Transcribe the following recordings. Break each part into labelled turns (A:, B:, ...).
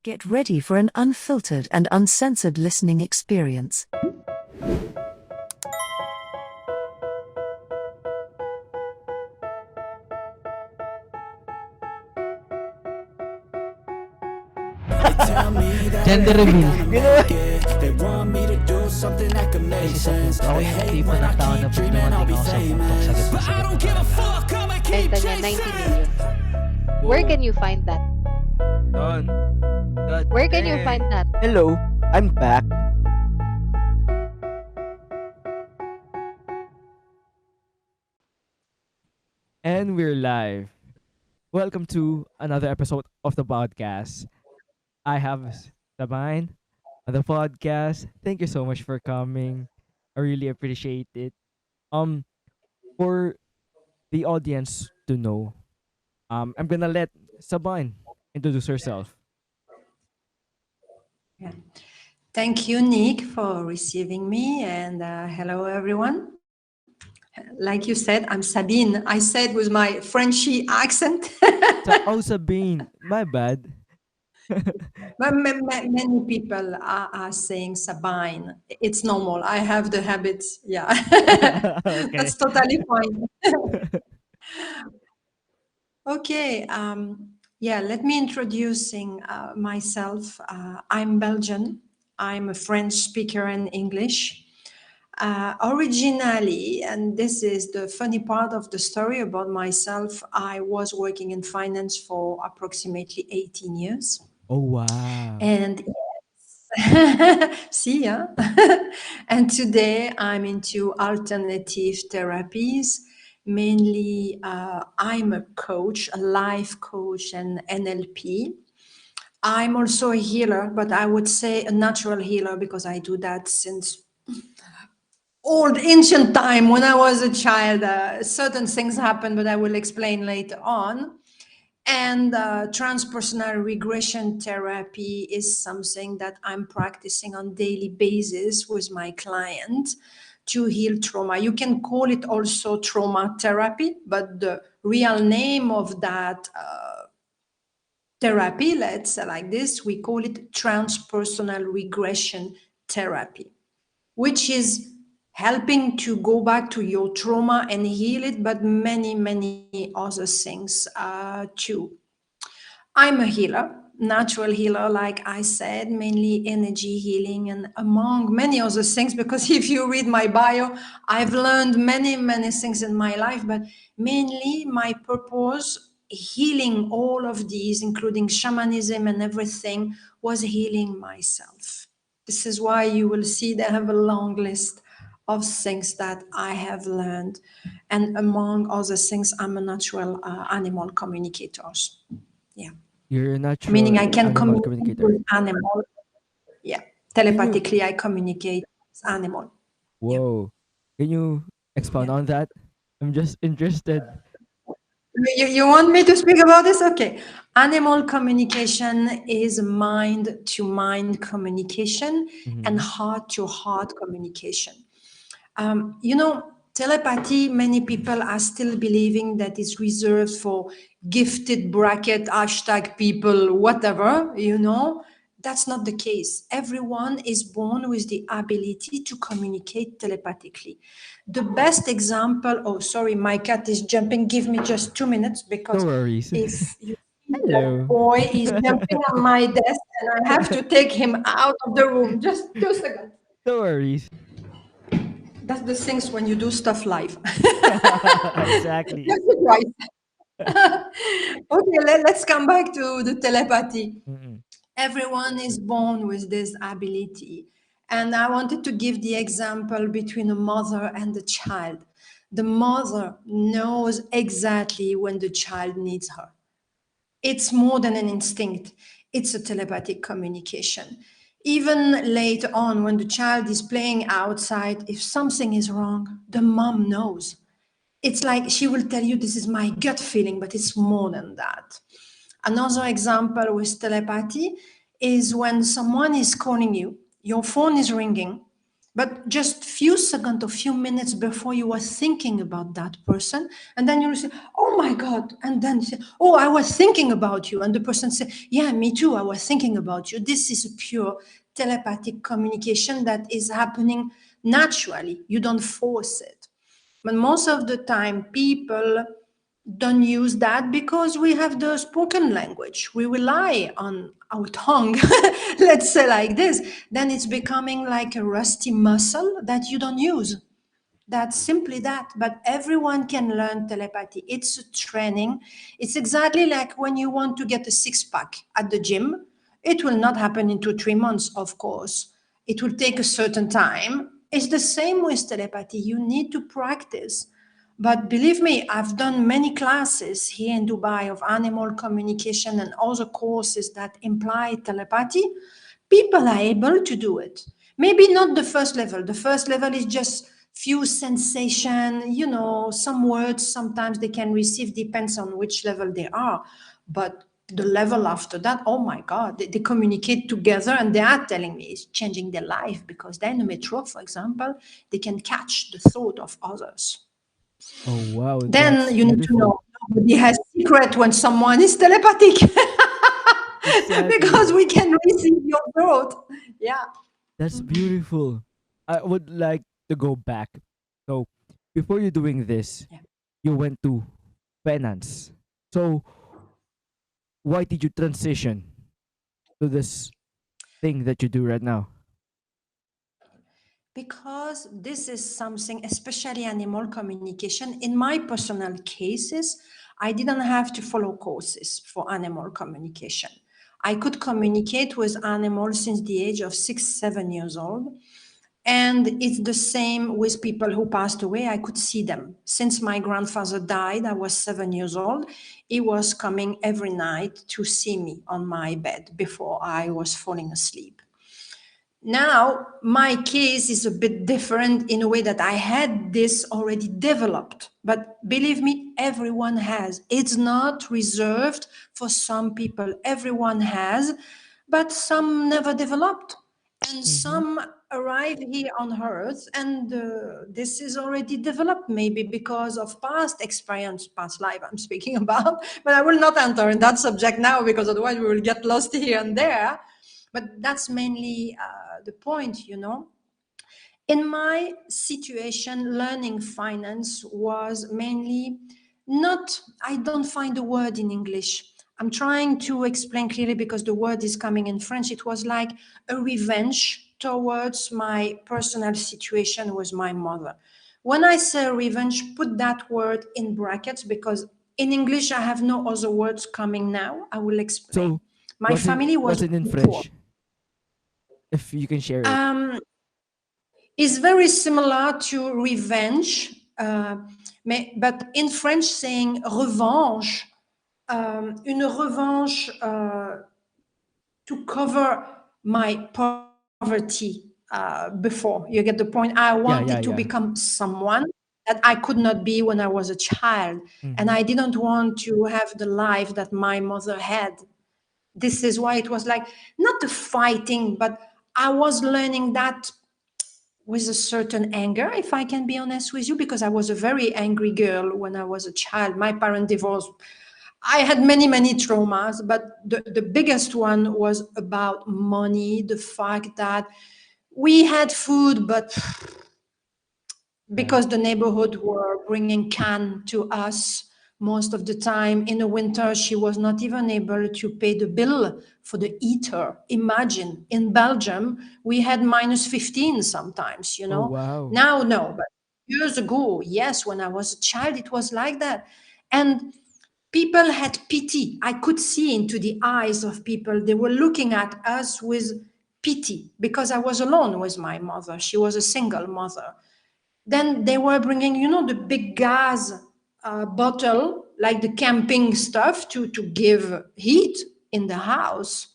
A: Get ready for an unfiltered and uncensored listening experience.
B: Gender reveal.
C: They want me to do something that can make sense.
B: Ako yung tipo ng tao na pag dumating ako sa puntok, sagot na sagot.
D: Benta niya 90 million. Where can you find that?
E: Don. God
D: Where can you
E: damn.
D: find that?
E: Hello, I'm back.
F: And we're live. Welcome to another episode of the podcast. I have Sabine on the podcast. Thank you so much for coming. I really appreciate it. For the audience to know, I'm gonna let Sabine introduce herself.
G: Yeah. Thank you, Nick, for receiving me, and hello, everyone. Like you said, I'm Sabine. I said with my Frenchy accent.
F: Sabine, my bad.
G: But many people are saying Sabine. It's normal. I have the habits. Yeah,
F: Okay.
G: that's totally fine. Okay. Yeah, let me introducing myself. I'm Belgian. I'm a French speaker in English. Originally, and this is the funny part of the story about myself, I was working in finance for approximately 18 years.
F: Oh wow.
G: And yes, see, yeah. And today I'm into alternative therapies. Mainly, I'm a coach, a life coach, and NLP. I'm also a healer, but I would say a natural healer because I do that since old ancient time when I was a child. Certain things happen, but I will explain later on. And transpersonal regression therapy is something that I'm practicing on daily basis with my client to heal trauma. You can call it also trauma therapy, but the real name of that therapy, let's say like this, we call it transpersonal regression therapy, which is helping to go back to your trauma and heal it, but many other things too. I'm a healer, natural healer, like I said, mainly energy healing and among many other things, because if you read my bio, I've learned many things in my life, but mainly my purpose, healing all of these, including shamanism and everything, was healing myself. This is why you will see they have a long list of things that I have learned. And among other things, I'm a natural animal communicator. Yeah.
F: You're a natural
G: Meaning I can
F: animal
G: communicate
F: communicator.
G: with animal. Yeah. Telepathically, I communicate with animal.
F: Whoa. Can you expound on that? I'm just interested.
G: You want me to speak about this? Okay. Animal communication is mind-to-mind communication and heart-to-heart communication. Telepathy, many people are still believing that it's reserved for gifted bracket, hashtag people, whatever, That's not the case. Everyone is born with the ability to communicate telepathically. The best example, oh, sorry, my cat is jumping. Give me just 2 minutes because
F: No worries.
G: if you see
F: Hello.
G: that boy is jumping on my desk and I have to take him out of the room. Just 2 seconds.
F: No worries.
G: That's the things when you do stuff live.
F: Exactly.
G: You're surprised. Okay, let's come back to the telepathy.
F: Mm-mm.
G: Everyone is born with this ability. And I wanted to give the example between a mother and a child. The mother knows exactly when the child needs her. It's more than an instinct. It's a telepathic communication. Even later on, when the child is playing outside, if something is wrong, the mom knows. It's like she will tell you, this is my gut feeling, but it's more than that. Another example with telepathy is when someone is calling you, your phone is ringing, but just few seconds or few minutes before you were thinking about that person, and then you will say, oh my God, and then say, oh, I was thinking about you, and the person say, yeah, me too, I was thinking about you. This is a pure telepathic communication that is happening naturally. You don't force it. But most of the time people don't use that because we have the spoken language. We rely on our tongue, let's say like this. Then it's becoming like a rusty muscle that you don't use. That's simply that. But everyone can learn telepathy. It's a training. It's exactly like when you want to get a six pack at the gym. It will not happen in 2 3 months, of course. It will take a certain time. It's the same with telepathy. You need to practice. But believe me, I've done many classes here in Dubai of animal communication and other courses that imply telepathy. People are able to do it. Maybe not the first level. The first level is just few sensation, some words sometimes they can receive, depends on which level they are. But the level after that, oh my God, they communicate together and they are telling me it's changing their life because they're in the metro, for example, they can catch the thought of others.
F: Oh wow,
G: Then
F: that's
G: you need to
F: beautiful.
G: know nobody has secret when someone is telepathic
F: Exactly.
G: because we can receive your thought. Yeah.
F: That's beautiful. I would like to go back. So, before you doing this,
G: Yeah.
F: you went to finance. So, why did you transition to this thing that you do right now?
G: Because this is something, especially animal communication. In my personal cases, I didn't have to follow courses for animal communication. I could communicate with animals since the age of 6 7 years old. And it's the same with people who passed away. I could see them. Since my grandfather died, I was 7 years old. He was coming every night to see me on my bed before I was falling asleep. Now, my case is a bit different in a way that I had this already developed. But believe me, everyone has. It's not reserved for some people. Everyone has, but some never developed. And
F: Mm-hmm.
G: some arrive here on Earth, and this is already developed, maybe because of past experience, past life I'm speaking about. But I will not enter in that subject now because otherwise we will get lost here and there. But that's mainly the point. In my situation, learning finance was mainly not, I don't find the word in English. I'm trying to explain clearly because the word is coming in French. It was like a revenge towards my personal situation with my mother. When I say revenge, put that word in brackets because in English I have no other words coming now. I will explain.
F: So,
G: My family was
F: what's it in
G: very poor.
F: French? If you can share it.
G: Um, is very similar to revenge, but in French saying revanche, une revanche to cover my poverty before. You get the point? I
F: Yeah, yeah,
G: wanted to
F: yeah.
G: become someone that I could not be when I was a child. And
F: Mm-hmm.
G: I didn't want to have the life that my mother had. This is why it was like, not a fighting, but I was learning that with a certain anger, if I can be honest with you, because I was a very angry girl when I was a child. My parents divorced. I had many, many traumas, but the biggest one was about money, the fact that we had food, but
F: Yeah.
G: because the neighborhood were bringing can to us most of the time in the winter, she was not even able to pay the bill for the heater. Imagine, in Belgium we had minus 15 sometimes,
F: Oh wow.
G: now no, but years ago, yes, when I was a child it was like that. And people had pity. I could see into the eyes of people. They were looking at us with pity because I was alone with my mother. She was a single mother. Then they were bringing, the big gas bottle, like the camping stuff, to give heat in the house.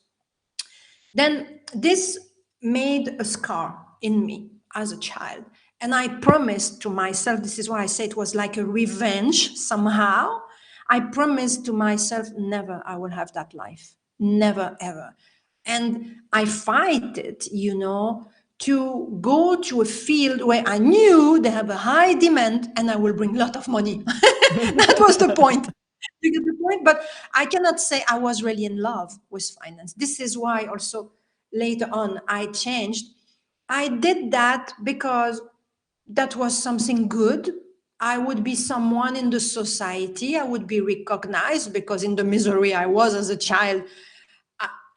G: Then this made a scar in me as a child. And I promised to myself, this is why I say it was like a revenge somehow. I promised to myself, never I will have that life. Never, ever. And I fight it, to go to a field where I knew they have a high demand and I will bring a lot of money. That was the point. You get the point? But I cannot say I was really in love with finance. This is why also later on I changed. I did that because that was something good. I would be someone in the society. I would be recognized because in the misery I was as a child,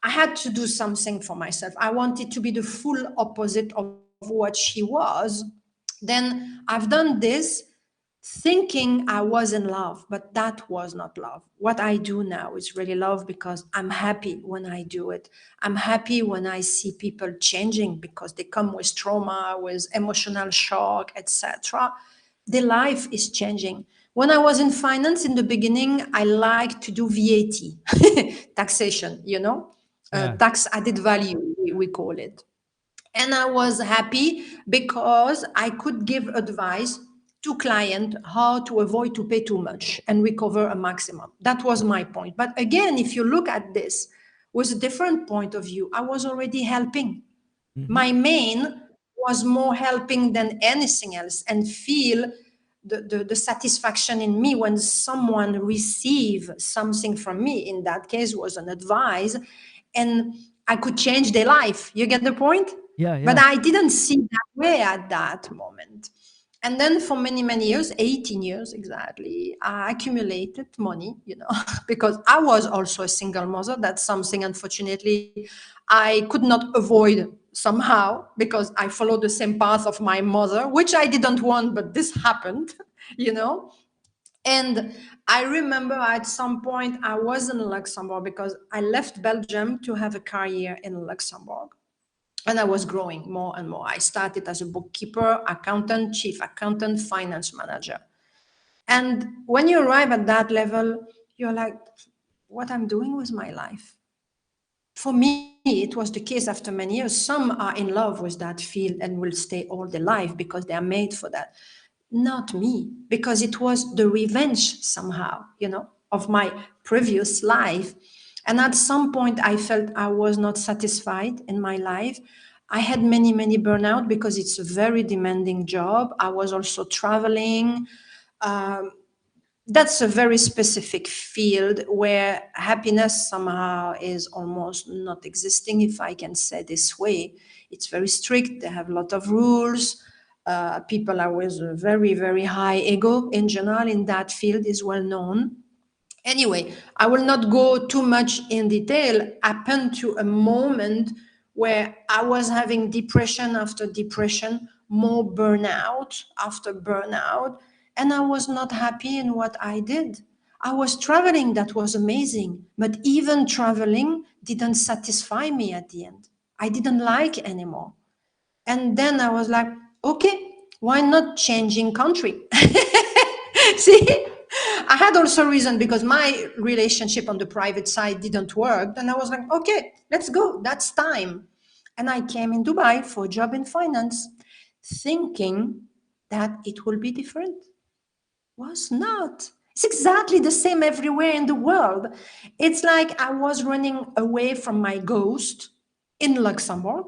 G: I had to do something for myself. I wanted to be the full opposite of what she was. Then I've done this thinking I was in love, but that was not love. What I do now is really love because I'm happy when I do it. I'm happy when I see people changing because they come with trauma, with emotional shock, etc. Their life is changing. When I was in finance in the beginning, I liked to do VAT, taxation,
F: Yeah.
G: tax added value, we call it. And I was happy because I could give advice to client how to avoid to pay too much and recover a maximum. That was my point. But again, if you look at this with a different point of view, I was already helping.
F: Mm-hmm.
G: My main was more helping than anything else, and feel the satisfaction in me when someone receive something from me. In that case was an advice, and I could change their life. You get the point?
F: Yeah,
G: But
F: yeah.
G: I didn't see that way at that moment. And then for many, many years, 18 years exactly, I accumulated money, because I was also a single mother. That's something, unfortunately, I could not avoid somehow because I followed the same path of my mother, which I didn't want, but this happened, you know. And I remember at some point I was in Luxembourg because I left Belgium to have a career in Luxembourg. And I was growing more and more. I started as a bookkeeper, accountant, chief accountant, finance manager. And when you arrive at that level, you're like, what I'm doing with my life? For me, it was the case after many years. Some are in love with that field and will stay all their life because they are made for that. Not me, because it was the revenge somehow, of my previous life. And at some point, I felt I was not satisfied in my life. I had many, many burnout because it's a very demanding job. I was also traveling. That's a very specific field where happiness somehow is almost not existing, if I can say this way. It's very strict. They have a lot of rules. People are with a very, very high ego in general in that field is well known. Anyway, I will not go too much in detail. Happened to a moment where I was having depression after depression, more burnout after burnout, and I was not happy in what I did. I was traveling, that was amazing, but even traveling didn't satisfy me at the end. I didn't like anymore. And then I was like, okay, why not changing country? See, I had also reason because my relationship on the private side didn't work. Then I was like, okay, let's go. That's time. And I came in Dubai for a job in finance, thinking that it will be different. Was not. It's exactly the same everywhere in the world. It's like I was running away from my ghost in Luxembourg,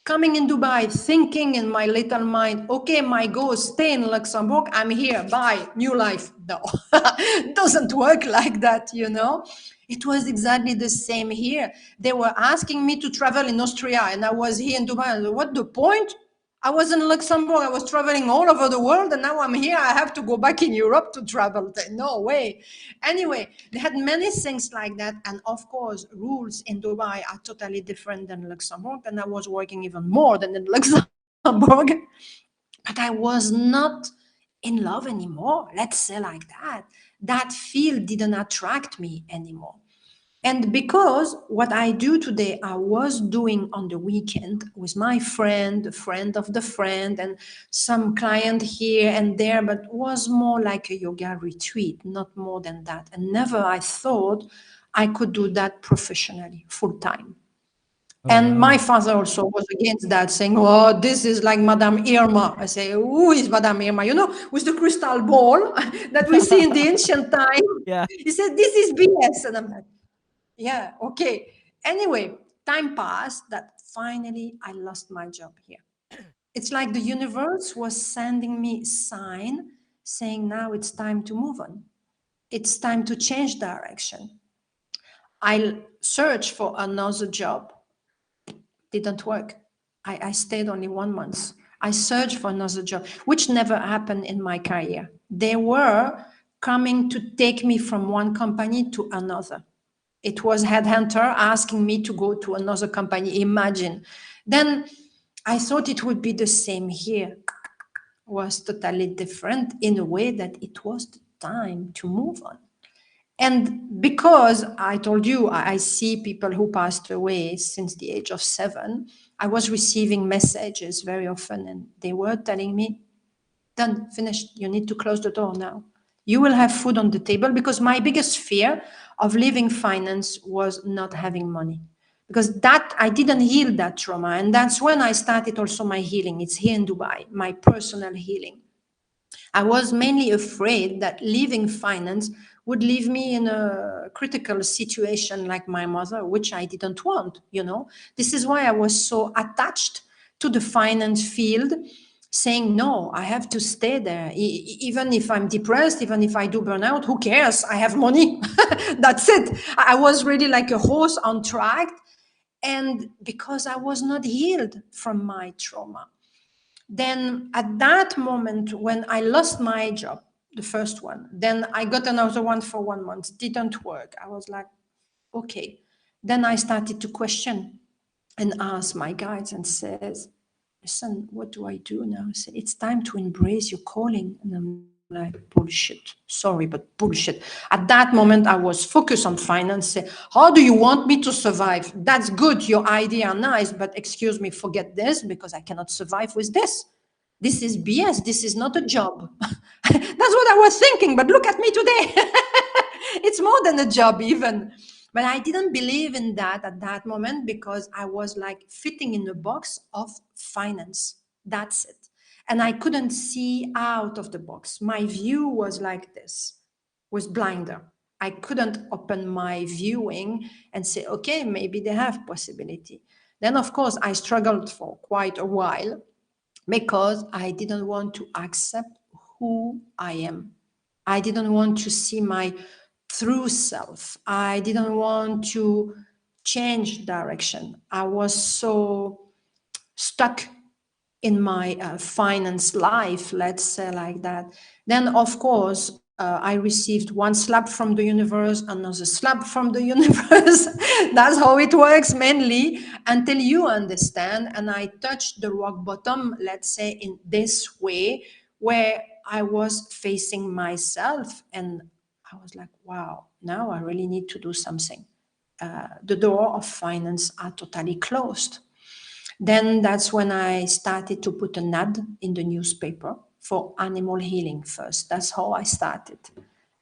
G: coming in Dubai, thinking in my little mind, okay, my ghost, stay in Luxembourg, I'm here, bye, new life. No, it doesn't work like that, It was exactly the same here. They were asking me to travel in Austria, and I was here in Dubai. What the point? I was in Luxembourg, I was traveling all over the world, and now I'm here. I have to go back in Europe to travel. No way. Anyway, they had many things like that. And of course, rules in Dubai are totally different than Luxembourg. And I was working even more than in Luxembourg. But I was not in love anymore. Let's say like that. That field didn't attract me anymore. And because what I do today, I was doing on the weekend with my friend, a friend of the friend, and some client here and there, but was more like a yoga retreat, not more than that. And never I thought I could do that professionally, full time.
F: Oh,
G: And my
F: wow.
G: father also was against that, saying, oh, this is like Madame Irma. I say, who is Madame Irma? With the crystal ball that we see in the ancient time.
F: Yeah.
G: He said, this is BS. And I'm like, yeah, okay. Anyway, time passed that finally I lost my job here. It's like the universe was sending me a sign saying, now it's time to move on. It's time to change direction. I searched for another job. Didn't work. I stayed only 1 month. I searched for another job, which never happened in my career. They were coming to take me from one company to another. It was headhunter asking me to go to another company. Imagine. Then I thought it would be the same here. Was totally different in a way that it was the time to move on. And because I told you, I see people who passed away since the age of 7, I was receiving messages very often, and they were telling me, done, finished, you need to close the door now. You will have food on the table, because my biggest fear of leaving finance was not having money. Because that I didn't heal that trauma. And that's when I started also my healing. It's here in Dubai, my personal healing. I was mainly afraid that leaving finance would leave me in a critical situation like my mother, which I didn't want, you know. This is why I was so attached to the finance field, saying, no, I have to stay there. Even if I'm depressed, even if I do burnout, who cares? I have money. That's it. I was really like a horse on track. And because I was not healed from my trauma. Then at that moment, when I lost my job, the first one, then I got another one for 1 month, didn't work. I was like, okay. Then I started to question and ask my guides and says, listen, what do I do now? I say, it's time to embrace your calling. And I'm like, bullshit. Sorry, but bullshit. At that moment, I was focused on finance. Say, how do you want me to survive? That's good. Your idea are nice, but excuse me, forget this, because I cannot survive with this. This is BS. This is not a job. That's what I was thinking. But look at me today. It's more than a job even. But I didn't believe in that at that moment, because I was like fitting in a box of finance. That's it. And I couldn't see out of the box. My view was like this, was blinder. I couldn't open my viewing and say, okay, maybe they have possibility. Then, of course, I struggled for quite a while, because I didn't want to accept who I am. I didn't want to see my true self. I didn't want to change direction. I was so stuck in my finance life, let's say like that. Then, of course, I received one slap from the universe, another slap from the universe. That's how it works mainly, until you understand. And I touched the rock bottom, let's say, in this way, where I was facing myself. And I was like, wow, now I really need to do something. The door of finance are totally closed. Then that's when I started to put an ad in the newspaper for animal healing first. That's how I started.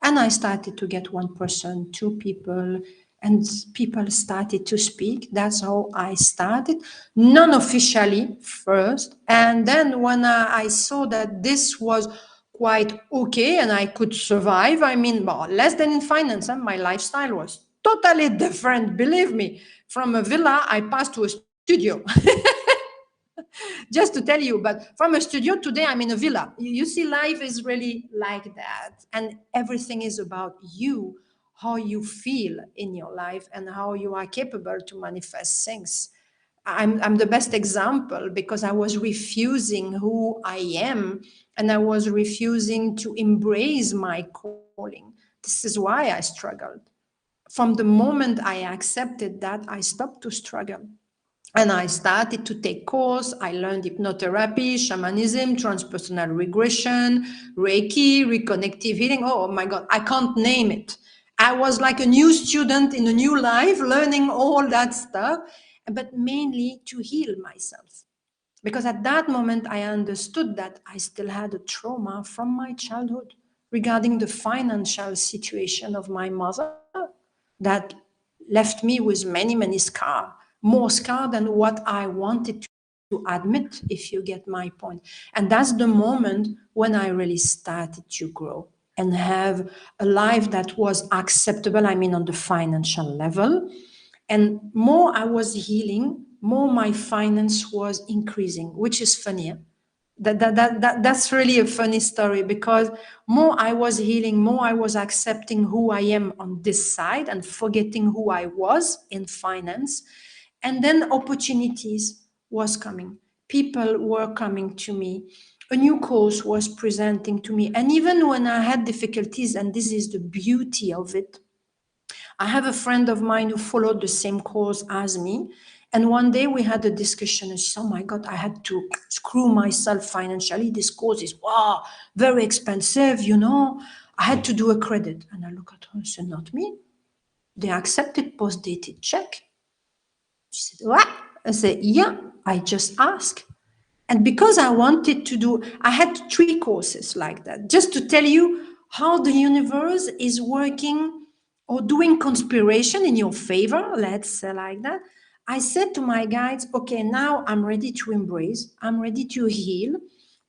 G: And I started to get one person, two people, and people started to speak. That's how I started, non-officially first. And then when I saw that this was quite okay and I could survive, I mean, well, less than in finance, my lifestyle was totally different, believe me. From a villa, I passed to a studio. Just to tell you, but from a studio today, I'm in a villa. You see, life is really like that. And everything is about you, how you feel in your life and how you are capable to manifest things. I'm the best example, because I was refusing who I am, and I was refusing to embrace my calling. This is why I struggled. From the moment I accepted that, I stopped to struggle. And I started to take course. I learned hypnotherapy, shamanism, transpersonal regression, Reiki, reconnective healing. Oh my God, I can't name it. I was like a new student in a new life, learning all that stuff, but mainly to heal myself. Because at that moment, I understood that I still had a trauma from my childhood regarding the financial situation of my mother that left me with many, many scars. More scar than what I wanted to admit, if you get my point. And that's the moment when I really started to grow and have a life that was acceptable, I mean, on the financial level, And more I was healing, more my finance was increasing, which is funny. That's really a funny story, because more I was healing, more I was accepting who I am on this side and forgetting who I was in finance. And then opportunities was coming. People were coming to me. A new course was presenting to me. And even when I had difficulties, and this is the beauty of it, I have a friend of mine who followed the same course as me. And one day we had a discussion and she said, oh my God, I had to screw myself financially. This course is, wow, very expensive, you know. I had to do a credit. And I look at her and said, not me. They accepted post-dated check. She said, what? I said, yeah, I just asked. And because I wanted to do, I had 3 courses like that, just to tell you how the universe is working or doing conspiration in your favor, let's say like that. I said to my guides, okay, now I'm ready to embrace, I'm ready to heal,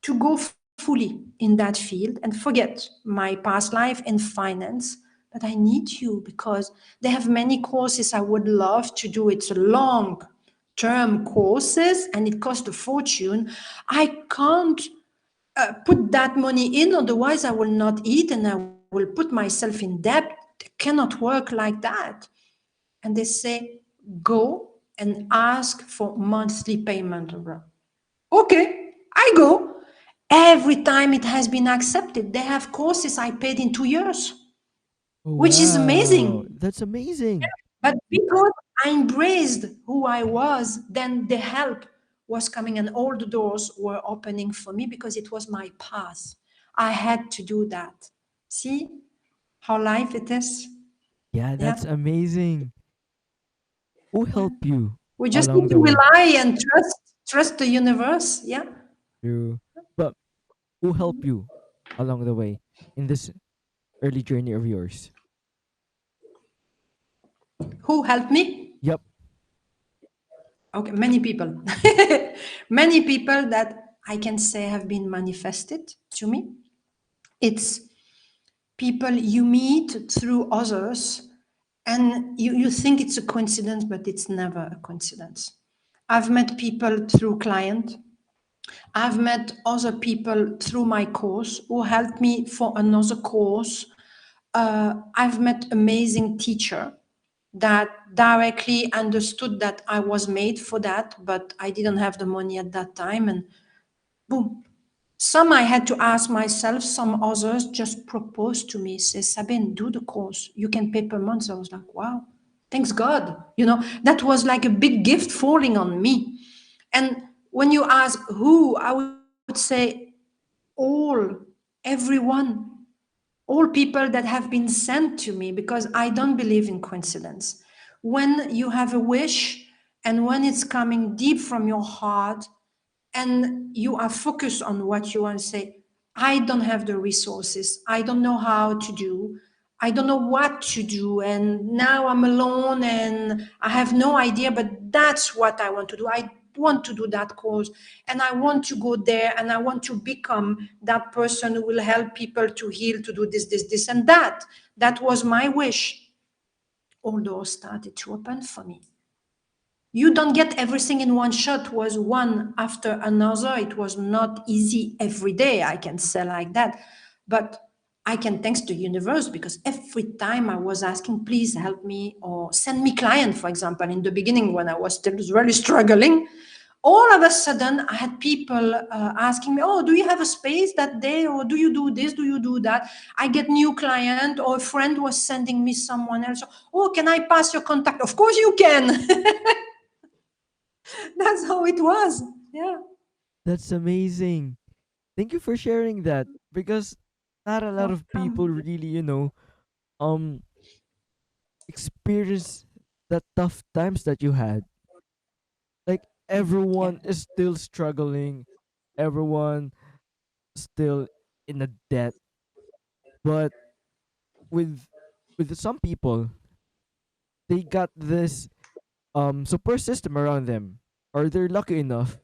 G: to go fully in that field and forget my past life in finance. But I need you because they have many courses I would love to do. It's a long term courses and it costs a fortune. I can't put that money in, otherwise I will not eat and I will put myself in debt. It cannot work like that. And they say, go and ask for monthly payment. Okay, I go. Every time it has been accepted. They have courses I paid in 2 years, which is
F: Wow,
G: amazing.
F: that's amazing.
G: But because I embraced who I was, then the help was coming and all the doors were opening for me because it was my path. I had to do that. See how life it is?
F: Yeah,
G: Yeah.
F: that's amazing. Who helped you
G: We just
F: along
G: need
F: the
G: to
F: way?
G: rely and trust the universe. Yeah.
F: True. But who helped you along the way in this early journey of yours?
G: Who helped me?
F: Yep.
G: Okay, many people. Many people that I can say have been manifested to me. It's people you meet through others and you think it's a coincidence, but it's never a coincidence. I've met people through client. I've met other people through my course who helped me for another course. I've met amazing teacher that directly understood that I was made for that, but I didn't have the money at that time. And boom, some I had to ask myself, some others just proposed to me, say, Sabine, do the course. You can pay per month. I was like, wow, thanks God. You know, that was like a big gift falling on me. And when you ask who, I would say all, everyone, all people that have been sent to me, because I don't believe in coincidence. When you have a wish and when it's coming deep from your heart, and you are focused on what you want to say, I don't have the resources, I don't know how to do, I don't know what to do, and now I'm alone and I have no idea, but that's what I want to do. I want to do that course and I want to go there and I want to become that person who will help people to heal, to do this and that. That was my wish. All doors started to open for me. You don't get everything in one shot, was one after another. It was not easy every day, I can say like that. But I can thanks the universe, because every time I was asking, please help me or send me client, for example, in the beginning when I was still really struggling, all of a sudden I had people asking me, oh, do you have a space that day? Or do you do this? Do you do that? I get new client, or a friend was sending me someone else. Oh, can I pass your contact? Of course you can. That's how it was. Yeah.
F: That's amazing. Thank you for sharing that because not a lot of people really, um experience the tough times that you had. Like
G: Yeah.
F: everyone is still struggling, everyone still in a debt, but with some people, they got this support system around them, or they're lucky enough,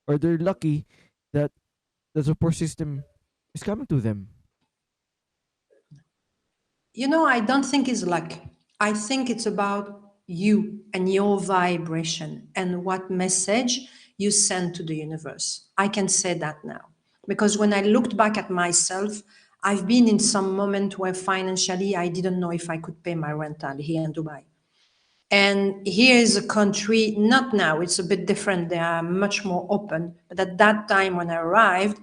F: or they're lucky that the support system is coming to them.
G: You know, I don't think it's luck. I think it's about you and your vibration and what message you send to the universe. I can say that now. Because when I looked back at myself, I've been in some moment where financially I didn't know if I could pay my rental here in Dubai. And here is a country, not now, it's a bit different. They are much more open. But at that time when I arrived,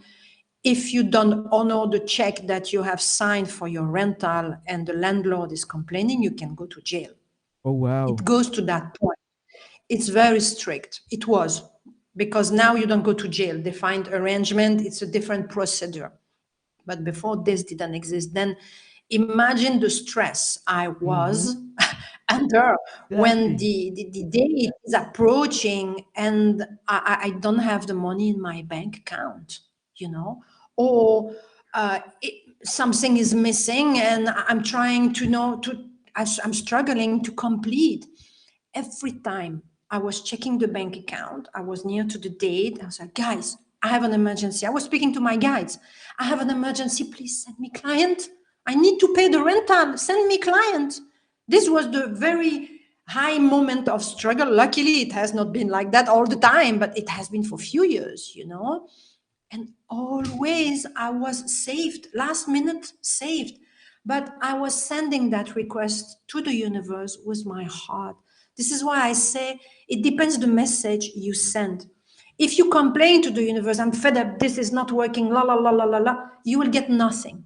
G: if you don't honor the check that you have signed for your rental and the landlord is complaining, you can go to jail.
F: Oh wow.
G: It goes to that point. It's very strict. It was, because now you don't go to jail. They find arrangement. It's a different procedure. But before this didn't exist. Then imagine the stress I was under when
F: Exactly.
G: the day is approaching and I don't have the money in my bank account, or something is missing and I'm trying to know I'm struggling to complete. Every time I was checking the bank account, I was near to the date. I was like, guys, I have an emergency. I was speaking to my guides. I have an emergency. Please send me client. I need to pay the rental. Send me client. This was the very high moment of struggle. Luckily, it has not been like that all the time, but it has been for a few years, And always I was saved, last minute saved. But I was sending that request to the universe with my heart. This is why I say it depends the message you send. If you complain to the universe, I'm fed up, this is not working, la la la la la la, you will get nothing.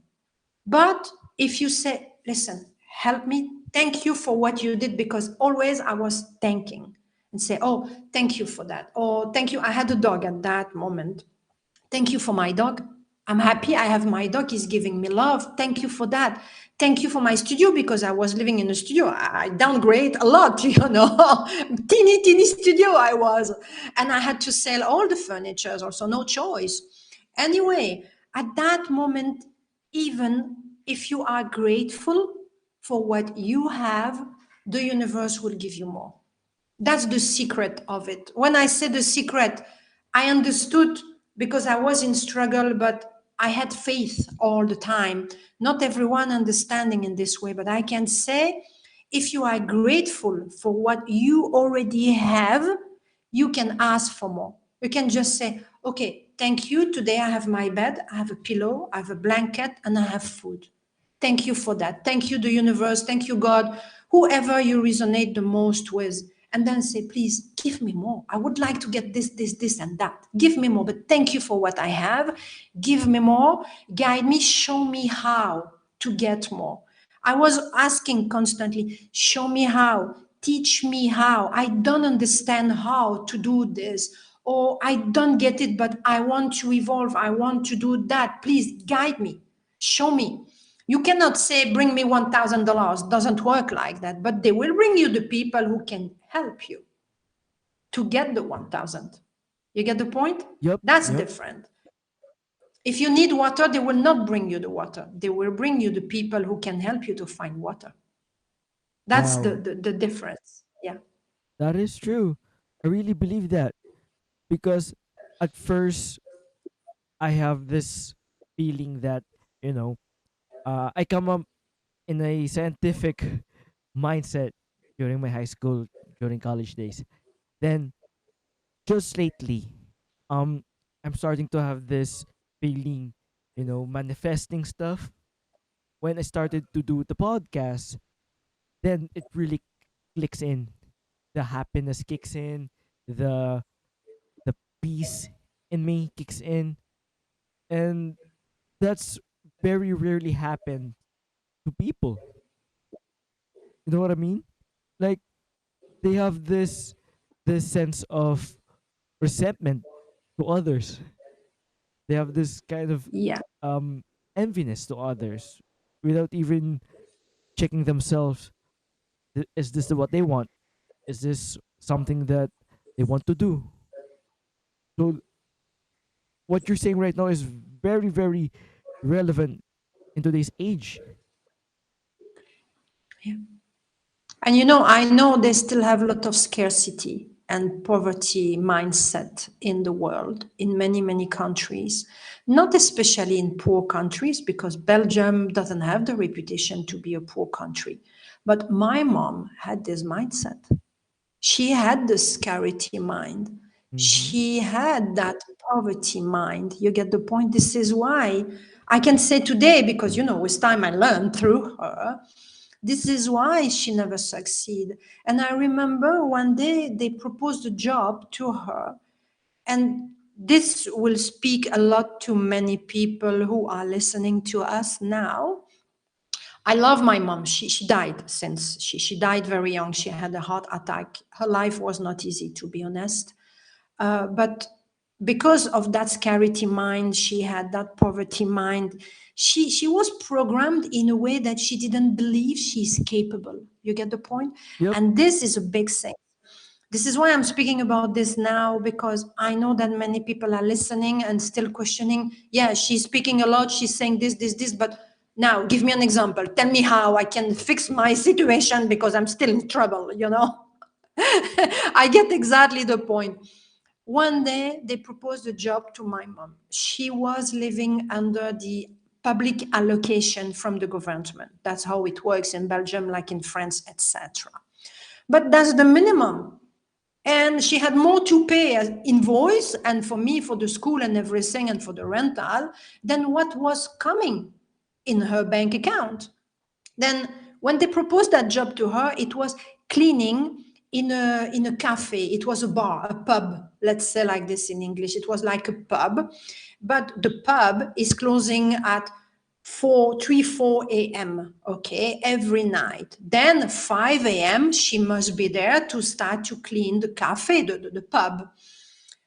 G: But if you say, listen, help me, thank you for what you did, because always I was thanking and say, oh, thank you for that. Oh, thank you. I had a dog at that moment. Thank you for my dog. I'm happy I have my dog. He's giving me love. Thank you for that. Thank you for my studio, because I was living in a studio. I downgrade a lot, teeny studio I was. And I had to sell all the furniture, also no choice. Anyway, at that moment, even if you are grateful for what you have, the universe will give you more. That's the secret of it. When I say the secret, I understood because I was in struggle, but I had faith all the time. Not everyone understanding in this way, but I can say, if you are grateful for what you already have, you can ask for more. You can just say, okay, thank you. Today I have my bed, I have a pillow, I have a blanket, and I have food. Thank you for that. Thank you, the universe. Thank you, God. Whoever you resonate the most with. And then say, please give me more. I would like to get this, and that. Give me more. But thank you for what I have. Give me more. Guide me. Show me how to get more. I was asking constantly, show me how. Teach me how. I don't understand how to do this. Or I don't get it, but I want to evolve. I want to do that. Please guide me. Show me. You cannot say, bring me $1,000. Doesn't work like that. But they will bring you the people who can help you to get the 1,000. You get the point?
F: Yep.
G: That's
F: Yep.
G: different. If you need water, they will not bring you the water. They will bring you the people who can help you to find water. That's
F: Wow.
G: the difference. Yeah.
F: That is true. I really believe that because at first I have this feeling that, you know, I come up in a scientific mindset during my high school, during college days. Then just lately, um, I'm starting to have this feeling, manifesting stuff. When I started to do the podcast, then it really clicks in. The happiness kicks in, the the peace in me kicks in, and that's very rarely happen to people. You know what I mean? Like they have this sense of resentment to others. They have this kind of
G: Yeah.
F: um enviness to others without even checking themselves. Is this what they want? Is this something that they want to do? So what you're saying right now is very, very relevant in today's age.
G: Yeah. And I know they still have a lot of scarcity and poverty mindset in the world, in many, many countries, not especially in poor countries, because Belgium doesn't have the reputation to be a poor country. But my mom had this mindset. She had the scarcity mind. She had that poverty mind. You get the point? This is why I can say today, because, with time I learned through her, this is why she never succeeded. And I remember one day they proposed a job to her. And this will speak a lot to many people who are listening to us now. I love my mom. She died since she died very young. She had a heart attack. Her life was not easy, to be honest. But because of that scarcity mind, she had that poverty mind. She was programmed in a way that she didn't believe she's capable. You get the point?
F: Yep.
G: And this is a big thing. This is why I'm speaking about this now, because I know that many people are listening and still questioning. Yeah, she's speaking a lot. She's saying this, but now give me an example. Tell me how I can fix my situation because I'm still in trouble, I get exactly the point. One day they proposed a job to my mom. She was living under the public allocation from the government. That's how it works in Belgium, like in France, etc. But that's the minimum. And she had more to pay as invoice and for me, for the school and everything, and for the rental, than what was coming in her bank account. Then when they proposed that job to her, it was cleaning in a cafe. It was a bar, a pub, let's say like this in English. It was like a pub, but the pub is closing at 4 a.m. okay, every night. Then 5 a.m. she must be there to start to clean the cafe, the pub.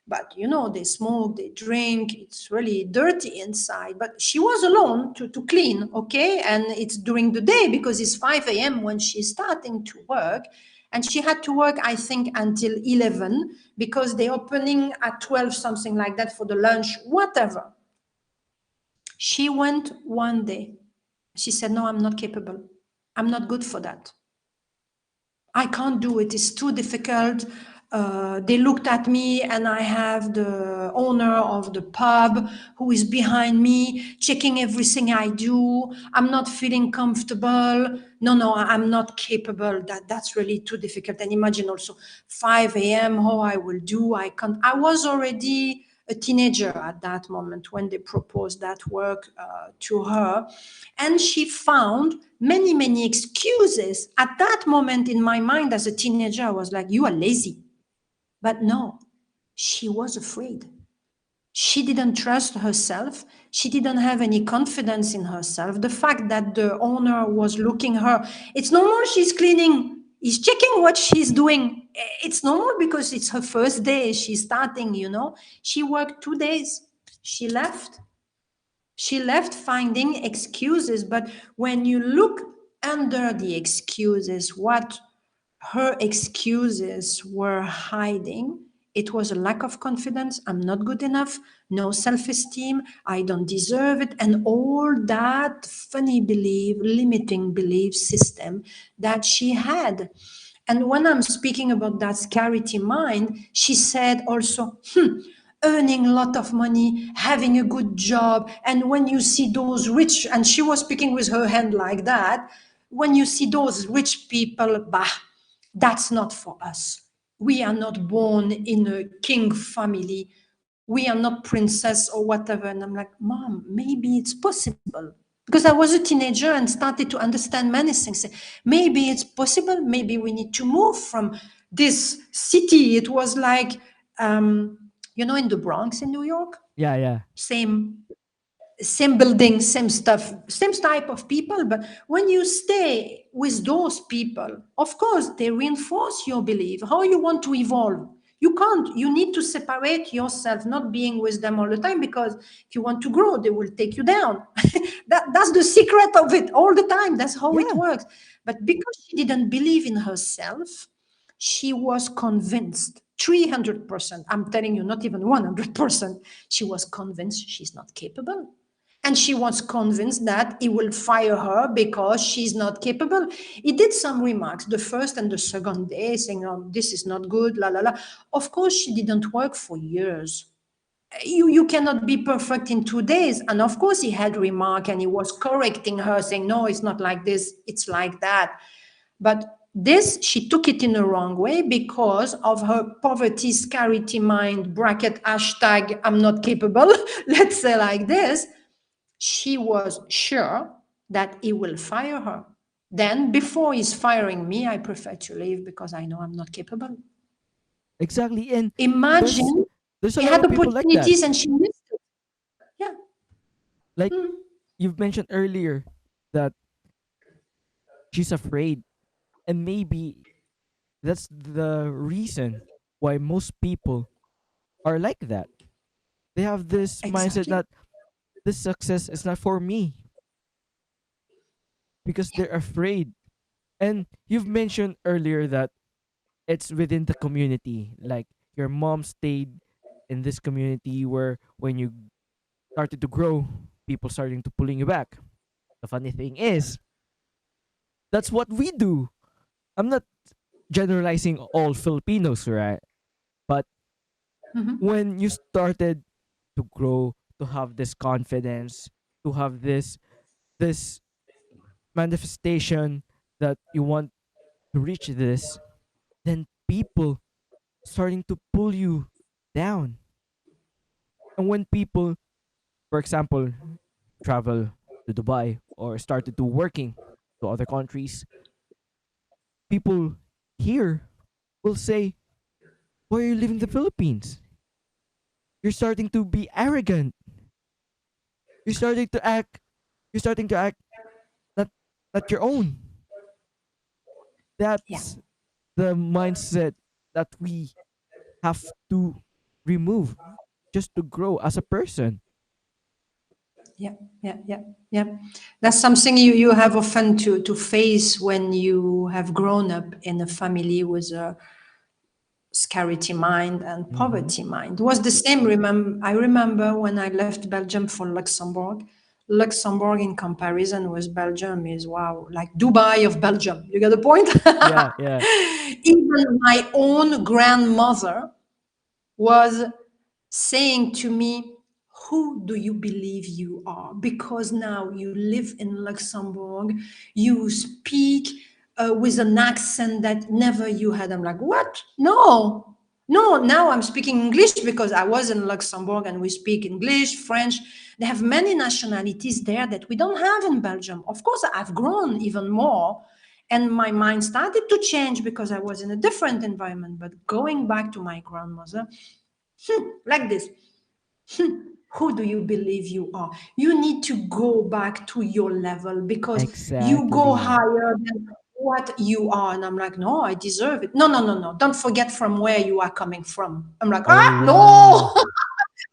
G: But they smoke, they drink, it's really dirty inside. But she was alone to clean, okay? And it's during the day because it's 5 a.m. when she's starting to work. And she had to work, I think, until 11 because they're opening at 12, something like that for the lunch, whatever. She went one day. She said, no, I'm not capable. I'm not good for that. I can't do it. It's too difficult. They looked at me and I have the owner of the pub who is behind me, checking everything I do. I'm not feeling comfortable. No, I'm not capable. That's really too difficult. And imagine also 5 a.m. how I will do. I can't. I was already a teenager at that moment when they proposed that work to her. And she found many, many excuses. At that moment in my mind as a teenager, I was like, you are lazy. But no, she was afraid. She didn't trust herself. She didn't have any confidence in herself. The fact that the owner was looking her, it's normal she's cleaning. He's checking what she's doing. It's normal because it's her first day. She's starting, She worked 2 days. She left. She left finding excuses. But when you look under the excuses, what her excuses were hiding, it was a lack of confidence. I'm not good enough. No self-esteem. I don't deserve it. And all that funny belief, limiting belief system that she had. And when I'm speaking about that scarcity mind, she said also, earning a lot of money, having a good job. And when you see those rich, and she was speaking with her hand like that, when you see those rich people, that's not for us. We are not born in a king family. We are not princess or whatever. And I'm like, Mom, maybe it's possible. Because I was a teenager and started to understand many things. Maybe it's possible. Maybe we need to move from this city. It was like, in the Bronx in New York.
F: Yeah.
G: Same building, same stuff, same type of people. But when you stay with those people, of course, they reinforce your belief, how you want to evolve. You can't, you need to separate yourself, not being with them all the time, because if you want to grow, they will take you down. That's the secret of it all the time. That's how it works. But because she didn't believe in herself, she was convinced 300%. I'm telling you, not even 100%. She was convinced she's not capable. And she was convinced that he will fire her because she's not capable. He did some remarks the first and the second day saying, oh, this is not good, la, la, la. Of course, she didn't work for years. You cannot be perfect in 2 days. And of course, he had remark and he was correcting her saying, no, it's not like this, it's like that. But this, she took it in the wrong way because of her poverty, scarcity mind, bracket, hashtag, I'm not capable, let's say like this. She was sure that he will fire her. Then, before he's firing me, I prefer to leave because I know I'm not capable.
F: Exactly. And
G: Imagine
F: there's a
G: she
F: lot
G: had
F: of people like that.
G: opportunities and she missed it. Yeah.
F: Like you've mentioned earlier that she's afraid. And maybe that's the reason why most people are like that. They have this mindset
G: Exactly.
F: that this success is not for me because they're afraid. And you've mentioned earlier that it's within the community. Like your mom stayed in this community where when you started to grow, people starting to pulling you back. The funny thing is, that's what we do. I'm not generalizing all Filipinos, right? But when you started to grow, to have this confidence, to have this manifestation that you want to reach this, then people starting to pull you down. And when people, for example, travel to Dubai or started to working to other countries, people here will say, "Why are you leaving the Philippines? You're starting to be arrogant. You're starting to act. You're starting to act not not your own."
G: Yeah.
F: That's the mindset that we have to remove just to grow as a person.
G: Yeah, yeah. That's something you have often to face when you have grown up in a family with a scarcity mind and
F: Mm-hmm.
G: poverty mind. It was the same. I remember when I left Belgium for Luxembourg. Luxembourg, in comparison with Belgium, is wow, like Dubai of Belgium. You get the point?
F: Yeah, yeah.
G: Even my own grandmother was saying to me, who do you believe you are? Because now you live in Luxembourg, you speak with an accent that never you had. I'm like, what? No, no, now I'm speaking English because I was in Luxembourg and we speak English, French. They have many nationalities there that we don't have in Belgium. Of course, I've grown even more. And my mind started to change because I was in a different environment. But going back to my grandmother, like this, who do you believe you are? You need to go back to your level because you go
F: Exactly.
G: higher than what you are. And I'm like, no, I deserve it. No, no, no, no. Don't forget from where you are coming from. I'm like,
F: Oh
G: no,
F: wow.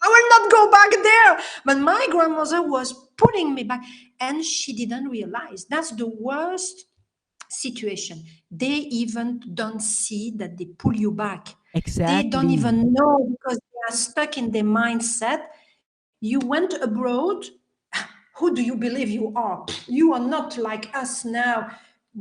G: I will not go back there. But my grandmother was pulling me back and she didn't realize that's the worst situation. They even don't see that they pull you back. They don't
F: Exactly.
G: even know because they are stuck in their mindset. You went abroad. Who do you believe you are? You are not like us now.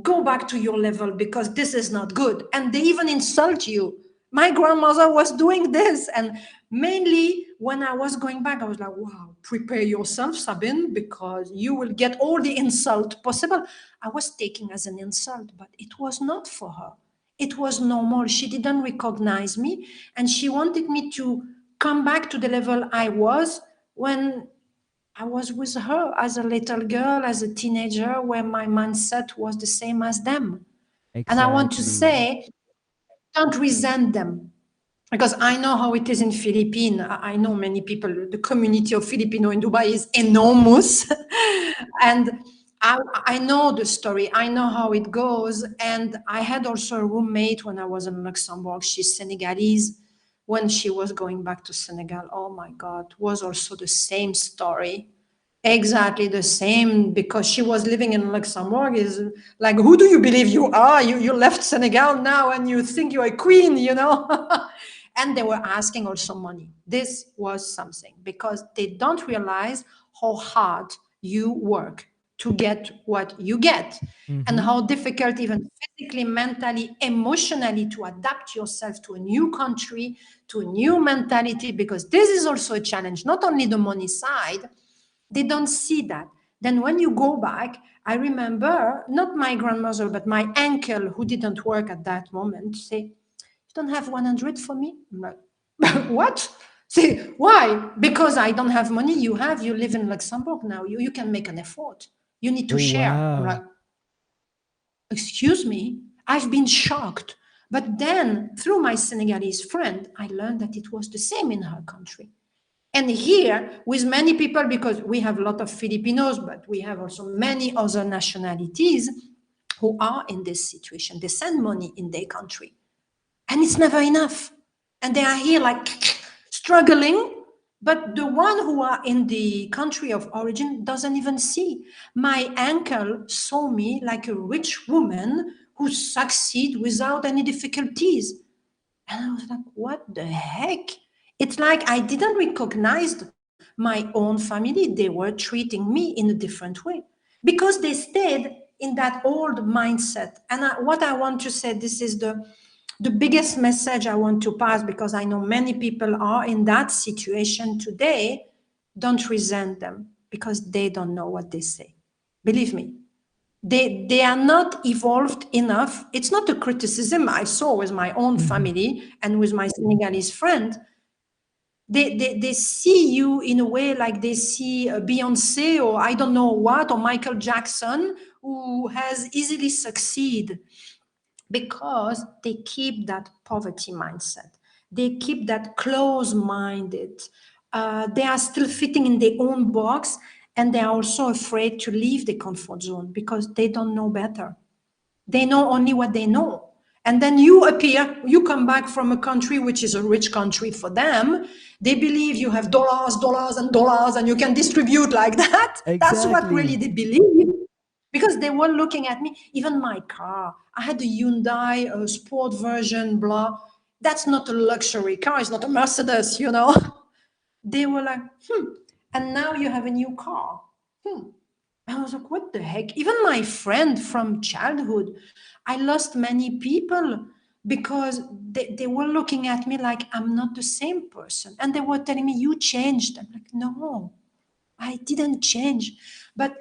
G: Go back to your level because this is not good. And they even insult you. My grandmother was doing this. And mainly when I was going back, I was like, wow, prepare yourself, Sabine, because you will get all the insult possible. I was taking as an insult, but it was not for her. It was normal. She didn't recognize me. And she wanted me to come back to the level I was when I was with her as a little girl, as a teenager, where my mindset was the same as them. And I want to
F: Exactly.
G: say, don't resent them. Because I know how it is in Philippines. I know many people. The community of Filipino in Dubai is enormous. And I know the story. I know how it goes. And I had also a roommate when I was in Luxembourg. She's Senegalese. When she was going back to Senegal, oh my God, was also the same story. Exactly the same, because she was living in Luxembourg. Is like, who do you believe you are? You left Senegal now and you think you're a queen, you know? And they were asking also money. This was something because they don't realize how hard you work to get what you get and
F: Mm-hmm.
G: how difficult, even physically, mentally, emotionally, to adapt yourself to a new country, to a new mentality, because this is also a challenge, not only the money side. They don't see that. Then when you go back, I remember not my grandmother, but my uncle who didn't work at that moment say, "You don't have 100 for me?" I'm like, "What?" Say, "Why?" "Because I don't have money. You live in Luxembourg now. You can make an effort. You need to
F: Oh
G: share." I'm
F: wow.
G: like, "Excuse me?" I've been shocked. But then through my Senegalese friend, I learned that it was the same in her country. And here, with many people, because we have a lot of Filipinos, but we have also many other nationalities who are in this situation. They send money in their country, and it's never enough. And they are here like struggling, but the one who are in the country of origin doesn't even see. My uncle saw me like a rich woman who succeed without any difficulties. And I was like, what the heck? It's like I didn't recognize my own family. They were treating me in a different way because they stayed in that old mindset. And what I want to say, this is the biggest message I want to pass, because I know many people are in that situation today. Don't resent them because they don't know what they say. Believe me, they are not evolved enough. It's not a criticism. I saw with my own
F: Mhm.
G: family and with my Senegalese friend. They see you in a way like they see Beyonce or I don't know what, or Michael Jackson, who has easily succeed because they keep that poverty mindset. They keep that close-minded. They are still fitting in their own box, and they are also afraid to leave the comfort zone because they don't know better. They know only what they know. And then you appear, you come back from a country which is a rich country for them. They believe you have dollars, dollars, and dollars, and you can distribute like that. That's what really
F: Exactly.
G: they believe. Because they were looking at me, even my car. I had a Hyundai sport version, blah. That's not a luxury car, it's not a Mercedes, you know. They were like, and now you have a new car. I was like, what the heck? Even my friend from childhood, I lost many people because they were looking at me like I'm not the same person. And they were telling me, you changed. I'm like, no, I didn't change. But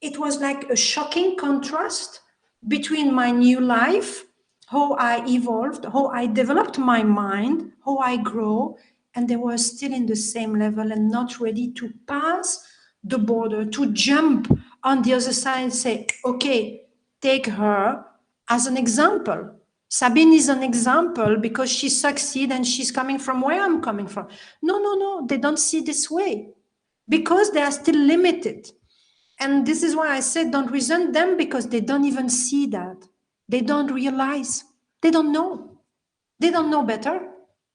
G: it was like a shocking contrast between my new life, how I evolved, how I developed my mind, how I grow, and they were still in the same level and not ready to pass the border, to jump on the other side and say, okay, take her as an example. Sabine is an example because she succeeds and she's coming from where I'm coming from. No, no, no, they don't see this way because they are still limited. And this is why I said don't resent them, because they don't even see that. They don't realize. They don't know. They don't know better.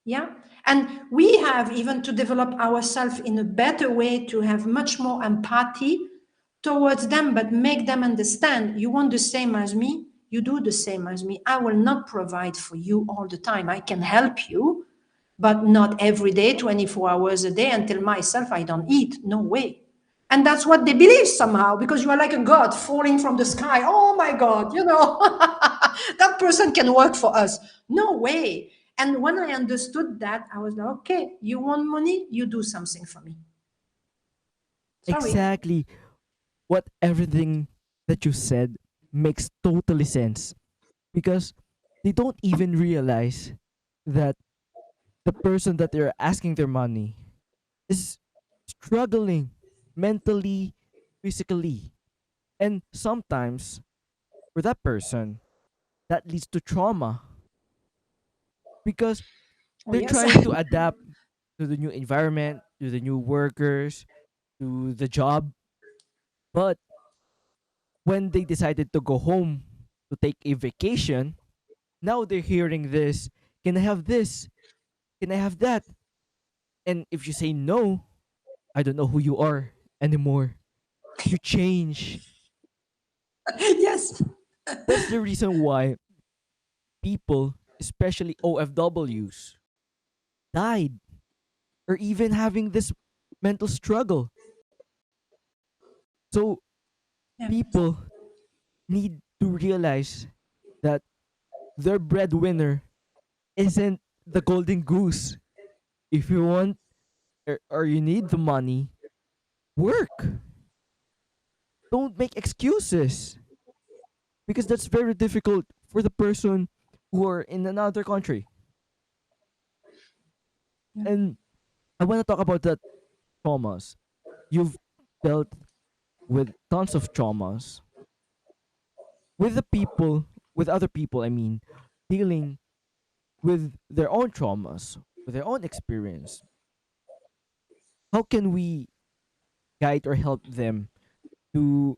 G: Yeah. And we have even to develop ourselves in a better way to have much more empathy towards them, but make them understand you want the same as me, you do the same as me. I will not provide for you all the time. I can help you, but not every day, 24 hours a day, until myself I don't eat. No way. And that's what they believe somehow, because you are like a god falling from the sky. Oh my God, you know, that person can work for us. No way. And when I understood that, I was like, okay, you want money? You do something for me. Sorry.
F: Exactly. What everything that you said makes totally sense because they don't even realize that the person that they're asking their money is struggling mentally, physically. And sometimes for that person, that leads to trauma because
G: Oh,
F: they're
G: yes.
F: trying to adapt to the new environment, to the new workers, to the job. But when they decided to go home to take a vacation, now they're hearing this. Can I have this? Can I have that? And if you say no, I don't know who you are anymore. You change.
G: Yes.
F: That's the reason why people, especially OFWs, died or even having this mental struggle. So
G: Yeah.
F: people need to realize that their breadwinner isn't the golden goose. If you want or you need the money, work. don't make excuses, because that's very difficult for the person who are in another country.
G: Yeah.
F: And I want to talk about the traumas. You've dealt with tons of traumas with the people, with other people, I mean, dealing with their own traumas, with their own experience. How can we guide or help them to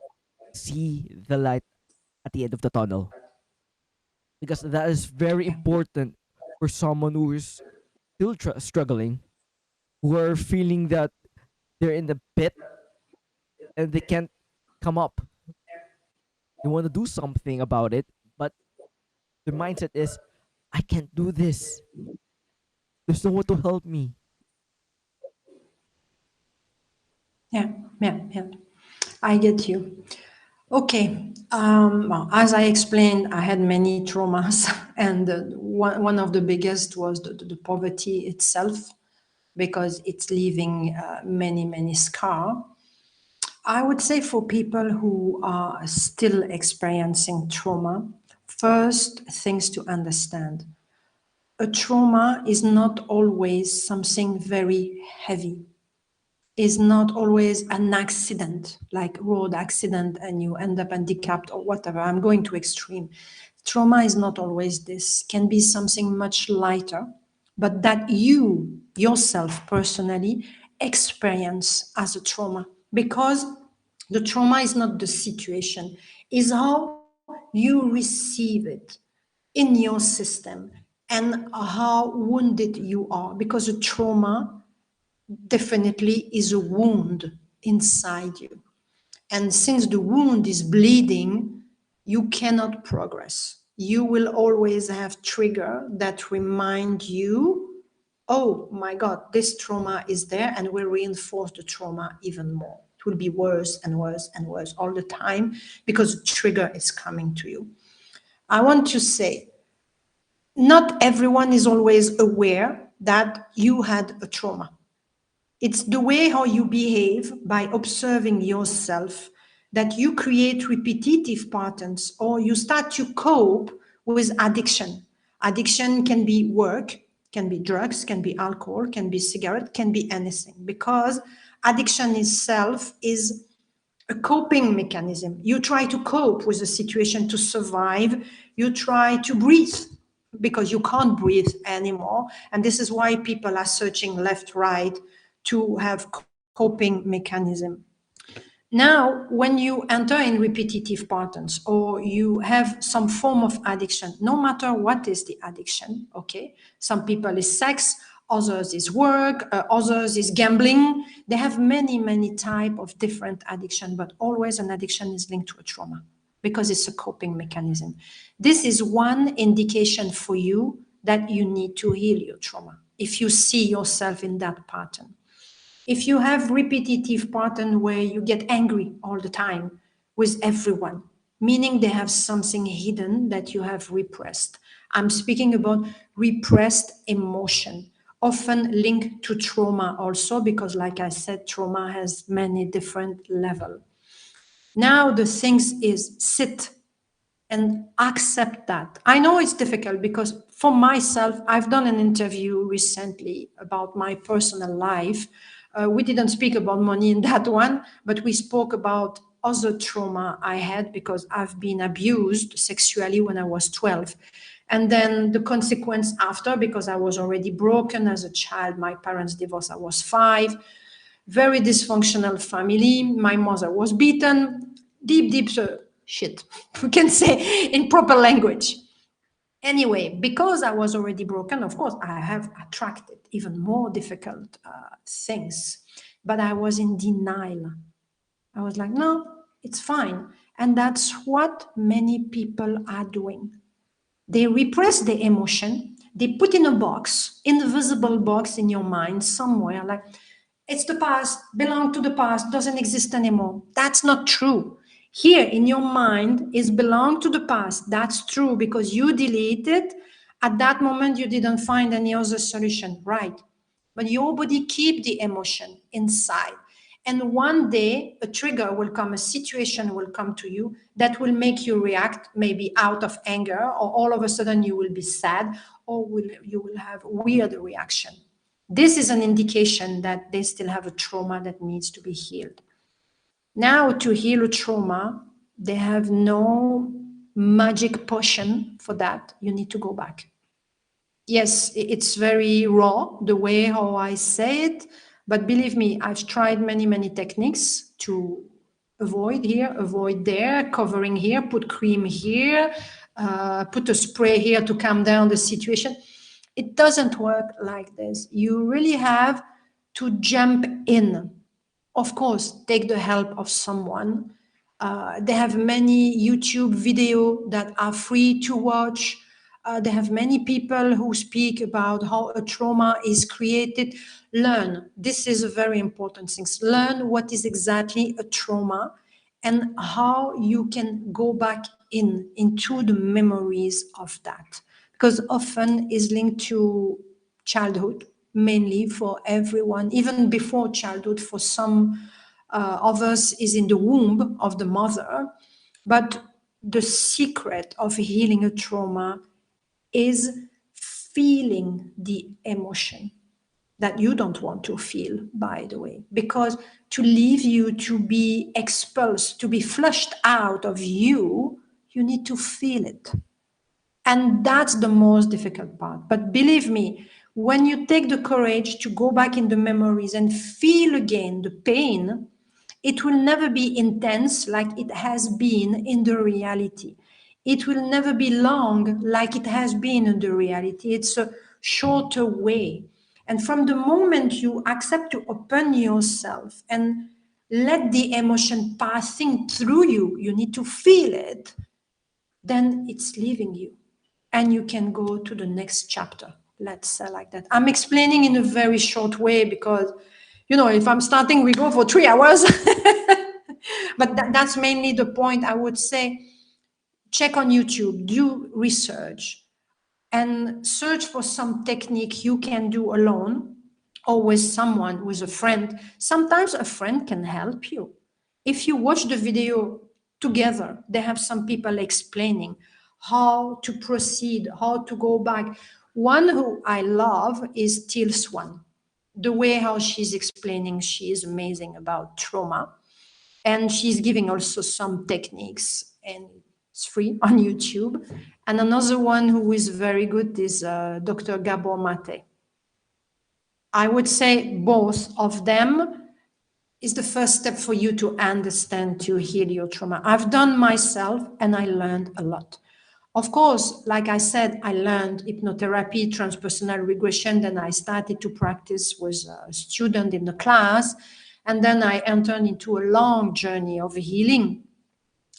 F: see the light at the end of the tunnel? Because that is very
G: Yeah.
F: important for someone who is still struggling, who are feeling that they're in the pit and they can't come up. They want to do something about it, but the mindset is, I can't do this. There's no one to help me.
G: Yeah, yeah, yeah. I get you. Okay. Well, as I explained, I had many traumas, and one of the biggest was the poverty itself, because it's leaving many, many scar. I would say for people who are still experiencing trauma, first things to understand. A trauma is not always something very heavy, is not always an accident, like road accident, and you end up handicapped or whatever. I'm going to extreme. Trauma is not always this. Can be something much lighter, but that you yourself personally experience as a trauma, because the trauma is not the situation, is how you receive it in your system and how wounded you are, because a trauma definitely is a wound inside you. And since the wound is bleeding, you cannot progress. You will always have trigger that remind you, oh my God, this trauma is there, and will reinforce the trauma even more. It will be worse and worse and worse all the time because the trigger is coming to you. I want to say, not everyone is always aware that you had a trauma. It's the way how you behave by observing yourself that you create repetitive patterns, or you start to cope with addiction. Addiction can be work, can be drugs, can be alcohol, can be cigarette, can be anything, because addiction itself is a coping mechanism. You try to cope with a situation to survive. You try to breathe because you can't breathe anymore. And this is why people are searching left, right to have coping mechanism. Now, when you enter in repetitive patterns or you have some form of addiction, no matter what is the addiction, okay? Some people is sex, others is work, others is gambling. They have many, many type of different addiction, but always an addiction is linked to a trauma because it's a coping mechanism. This is one indication for you that you need to heal your trauma if you see yourself in that pattern. If you have repetitive pattern where you get angry all the time with everyone, meaning they have something hidden that you have repressed. I'm speaking about repressed emotion, often linked to trauma also, because like I said, trauma has many different levels. Now the things is sit and accept that. I know it's difficult because for myself, I've done an interview recently about my personal life. We didn't speak about money in that one, but we spoke about other trauma I had because I've been abused sexually when I was 12. And then the consequence after, because I was already broken as a child, my parents divorced, I was 5. Very dysfunctional family. My mother was beaten. Deep shit, we can say in proper language. Anyway, because I was already broken, of course, I have attracted even more difficult things. But I was in denial. I was like, no, it's fine. And that's what many people are doing. They repress the emotion. They put in a box, invisible box in your mind somewhere, like, it's the past, belong to the past, doesn't exist anymore. That's not true. Here in your mind is belong to the past. That's true because you deleted. At that moment, you didn't find any other solution, right? But your body keep the emotion inside. And one day a trigger will come, a situation will come to you that will make you react, maybe out of anger, or all of a sudden you will be sad, or you will have weird reaction. This is an indication that they still have a trauma that needs to be healed. Now, to heal a trauma, they have no magic potion for that. You need to go back. Yes, it's very raw, the way how I say it, but believe me, I've tried many, many techniques to avoid here, avoid there, covering here, put cream here, put a spray here to calm down the situation. It doesn't work like this. You really have to jump in. Of course, take the help of someone. They have many YouTube videos that are free to watch. They have many people who speak about how a trauma is created. Learn. This is a very important thing. Learn what is exactly a trauma and how you can go back into the memories of that. Because often is linked to childhood, mainly for everyone, even before childhood, for some of us is in the womb of the mother. But the secret of healing a trauma is feeling the emotion that you don't want to feel, by the way, because to leave you to be expulsed, to be flushed out of you, you need to feel it. And that's the most difficult part. But believe me, when you take the courage to go back in the memories and feel again the pain, it will never be intense like it has been in the reality. It will never be long like it has been in the reality. It's a shorter way. And from the moment you accept to open yourself and let the emotion passing through you, you need to feel it, then it's leaving you. And you can go to the next chapter. Let's say like that. I'm explaining in a very short way because, you know, if I'm starting, we go for 3 hours. But that's mainly the point. I would say, check on YouTube, do research, and search for some technique you can do alone or with someone, with a friend. Sometimes a friend can help you. If you watch the video together, they have some people explaining how to proceed, how to go back. One who I love is Teal Swan. The way how she's explaining, she is amazing about trauma. And she's giving also some techniques, and it's free on YouTube. And another one who is very good is Dr. Gabor Mate. I would say both of them is the first step for you to understand, to heal your trauma. I've done myself and I learned a lot. Of course, like I said, I learned hypnotherapy, transpersonal regression. Then I started to practice with a student in the class. And then I entered into a long journey of healing.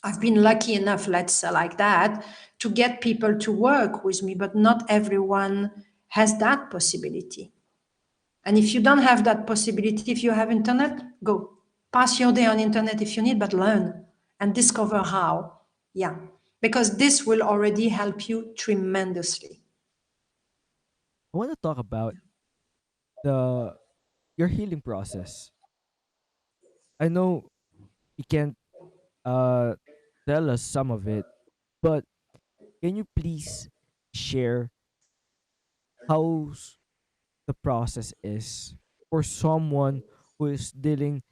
G: I've been lucky enough, let's say like that, to get people to work with me, but not everyone has that possibility. And if you don't have that possibility, if you have internet, go. Pass your day on internet if you need, but learn and discover how. Yeah, because this will already help you tremendously.
F: I want to talk about the your healing process. I know you can't uh tell us some of it, but can you please share how the process is for someone who is dealing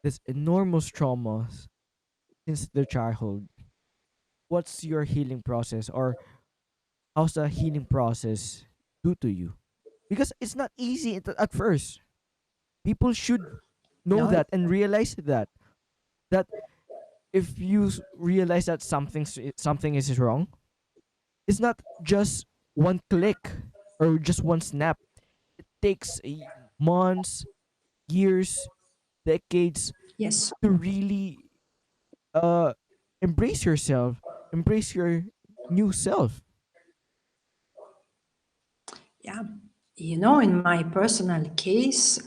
F: this enormous traumas since their childhood? What's your healing process, or how's the healing process do to you? Because it's not easy at first. People should know
G: No,
F: that and realize that if you realize that something is wrong, it's not just one click or just one snap. It takes months, years, decades
G: yes.
F: to really uh embrace yourself, embrace your new self.
G: Yeah. You know, in my personal case,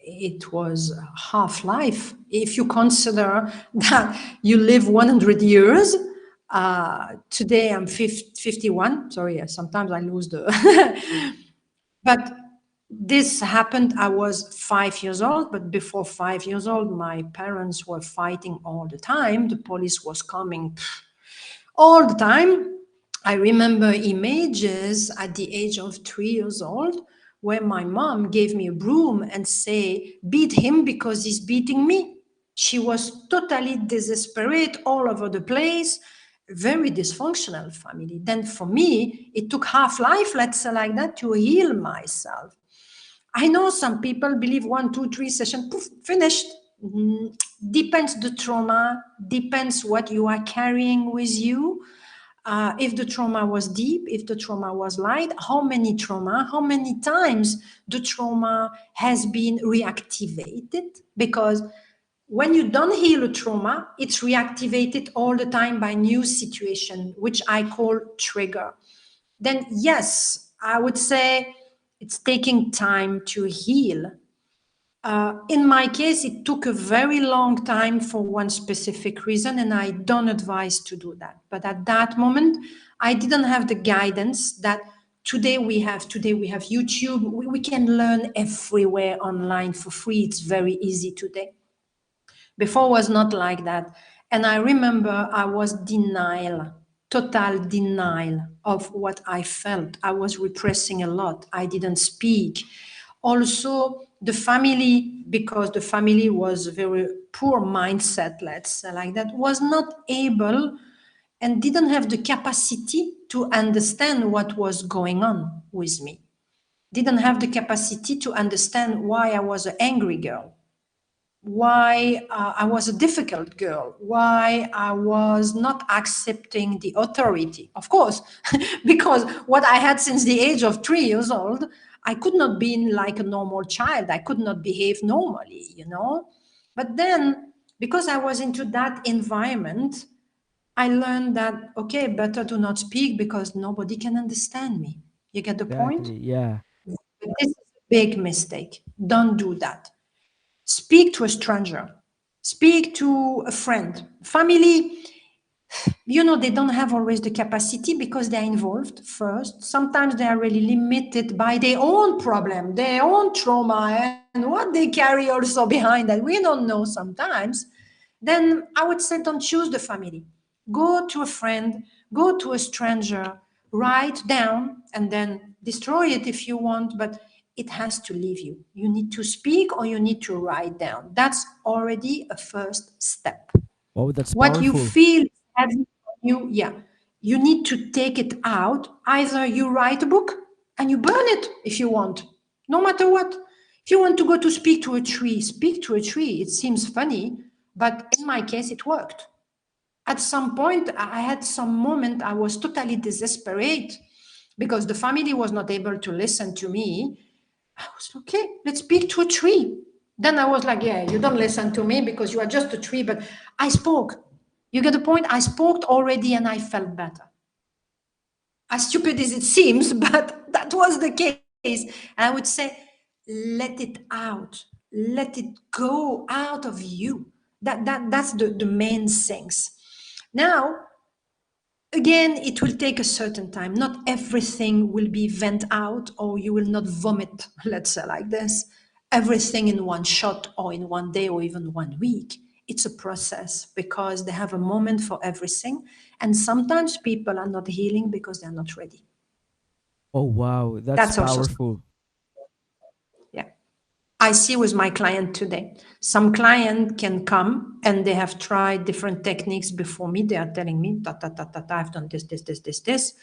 G: it was half life. If you consider that you live 100 years, today I'm 51. Sorry, sometimes I lose the. But This happened, I was 5 years old, but before 5 years old, my parents were fighting all the time. The police was coming all the time. I remember images at the age of 3 years old where my mom gave me a broom and say, beat him because he's beating me. She was totally desperate all over the place, very dysfunctional family. Then for me, it took half life, let's say like that, to heal myself. I know some people believe 1, 2, 3 sessions, poof, finished. Depends the trauma, depends what you are carrying with you. If the trauma was deep, if the trauma was light, how many times the trauma has been reactivated? Because when you don't heal a trauma, it's reactivated all the time by new situation, which I call trigger. Then yes, I would say it's taking time to heal. In my case, it took a very long time for one specific reason, and I don't advise to do that. But at that moment, I didn't have the guidance that today we have. Today we have YouTube. We can learn everywhere online for free. It's very easy today. Before was not like that. And I remember I was total denial of what I felt. I was repressing a lot. I didn't speak. Also, the family, because the family was very poor mindset, let's say like that, was not able and didn't have the capacity to understand what was going on with me. Didn't have the capacity to understand why I was an angry girl, why I was a difficult girl, why I was not accepting the authority. Of course, because what I had since the age of 3 years old, I could not be like a normal child. I could not behave normally, you know. But then, because I was into that environment, I learned that, okay, better to not speak because nobody can understand me. You get the point?
F: Exactly. Yeah.
G: But this is a big mistake. Don't do that. Speak to a stranger, speak to a friend. Family, you know, they don't have always the capacity because they're involved first. Sometimes they are really limited by their own problem, their own trauma, and what they carry also behind that. We don't know sometimes. Then I would say don't choose the family. Go to a friend, go to a stranger, write down, and then destroy it if you want, but it has to leave you. You need to speak or you need to write down. That's already a first step.
F: Oh, that's
G: What you
F: powerful.
G: feel heavy on you, yeah, you need to take it out. Either you write a book and you burn it if you want, no matter what. If you want to go to speak to a tree, speak to a tree. It seems funny, but in my case, it worked. At some point, I had some moment I was totally desperate because the family was not able to listen to me. I was okay, let's speak to a tree. Then I was like, yeah, you don't listen to me because you are just a tree, but I spoke. You get the point? I spoke already and I felt better. As stupid as it seems, but that was the case. And I would say, let it out. Let it go out of you. That's the main things. Now, again, it will take a certain time. Not everything will be vent out or you will not vomit, let's say like this, everything in one shot or in one day or even 1 week. It's a process because they have a moment for everything. And sometimes people are not healing because they're not ready.
F: Oh, wow. That's
G: That's also,
F: powerful.
G: yeah. I see with my client today. Some client can come and they have tried different techniques before me. They are telling me, I've done this.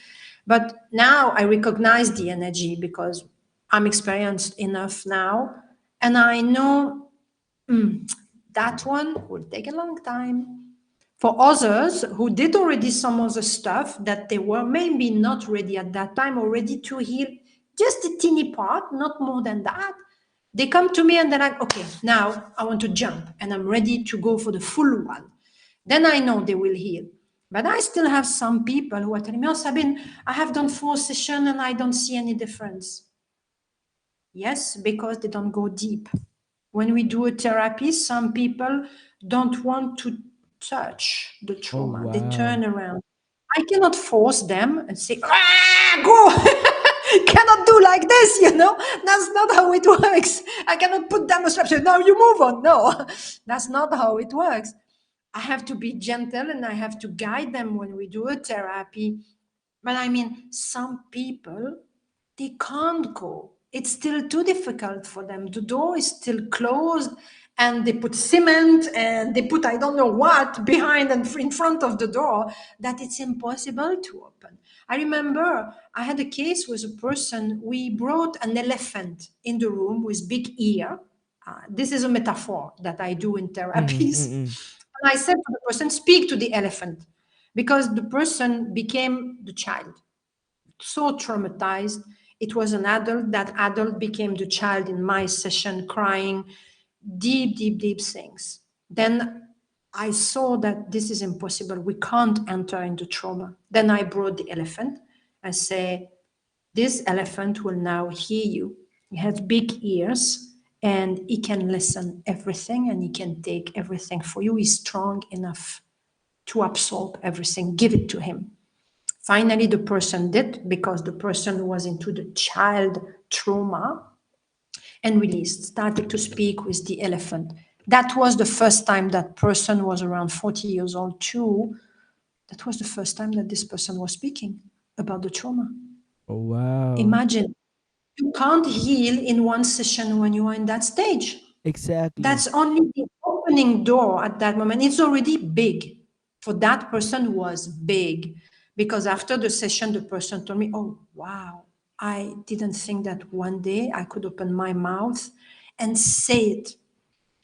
G: But now I recognize the energy because I'm experienced enough now. And I know that one will take a long time. For others who did already some other stuff that they were maybe not ready at that time or ready to heal, just a teeny part, not more than that. They come to me and they're like, okay, now I want to jump and I'm ready to go for the full one. Then I know they will heal. But I still have some people who are telling me, oh, Sabine, I have done 4 sessions and I don't see any difference. Yes, because they don't go deep. When we do a therapy, some people don't want to touch the
F: Oh,
G: trauma. They
F: wow.
G: turn around. I cannot force them and say, go. cannot do like this, That's not how it works. I cannot put down a strap. Now you move on. No, that's not how it works. I have to be gentle and I have to guide them when we do a therapy. But I mean, some people, they can't go. It's still too difficult for them. The door is still closed and they put cement and they put I don't know what behind and in front of the door that it's impossible to open. I remember I had a case with a person, we brought an elephant in the room with big ear. This is a metaphor that I do in therapies.
F: Mm-mm.
G: And I said to the person, speak to the elephant, because the person became the child. So traumatized. It was an adult. That adult became the child in my session, crying deep, deep, deep things. Then I saw that this is impossible. We can't enter into trauma. Then I brought the elephant and say, this elephant will now hear you. He has big ears and he can listen everything and he can take everything for you. He's strong enough to absorb everything. Give it to him. Finally, the person did, because the person was into the child trauma and released, started to speak with the elephant. That was the first time that person was around 40 years old too. That was the first time that this person was speaking about the trauma.
F: Oh, wow.
G: Imagine, you can't heal in one session when you are in that stage.
F: Exactly.
G: That's only the opening door at that moment. It's already big. For that person was big, because after the session, the person told me, oh, wow, I didn't think that one day I could open my mouth and say it.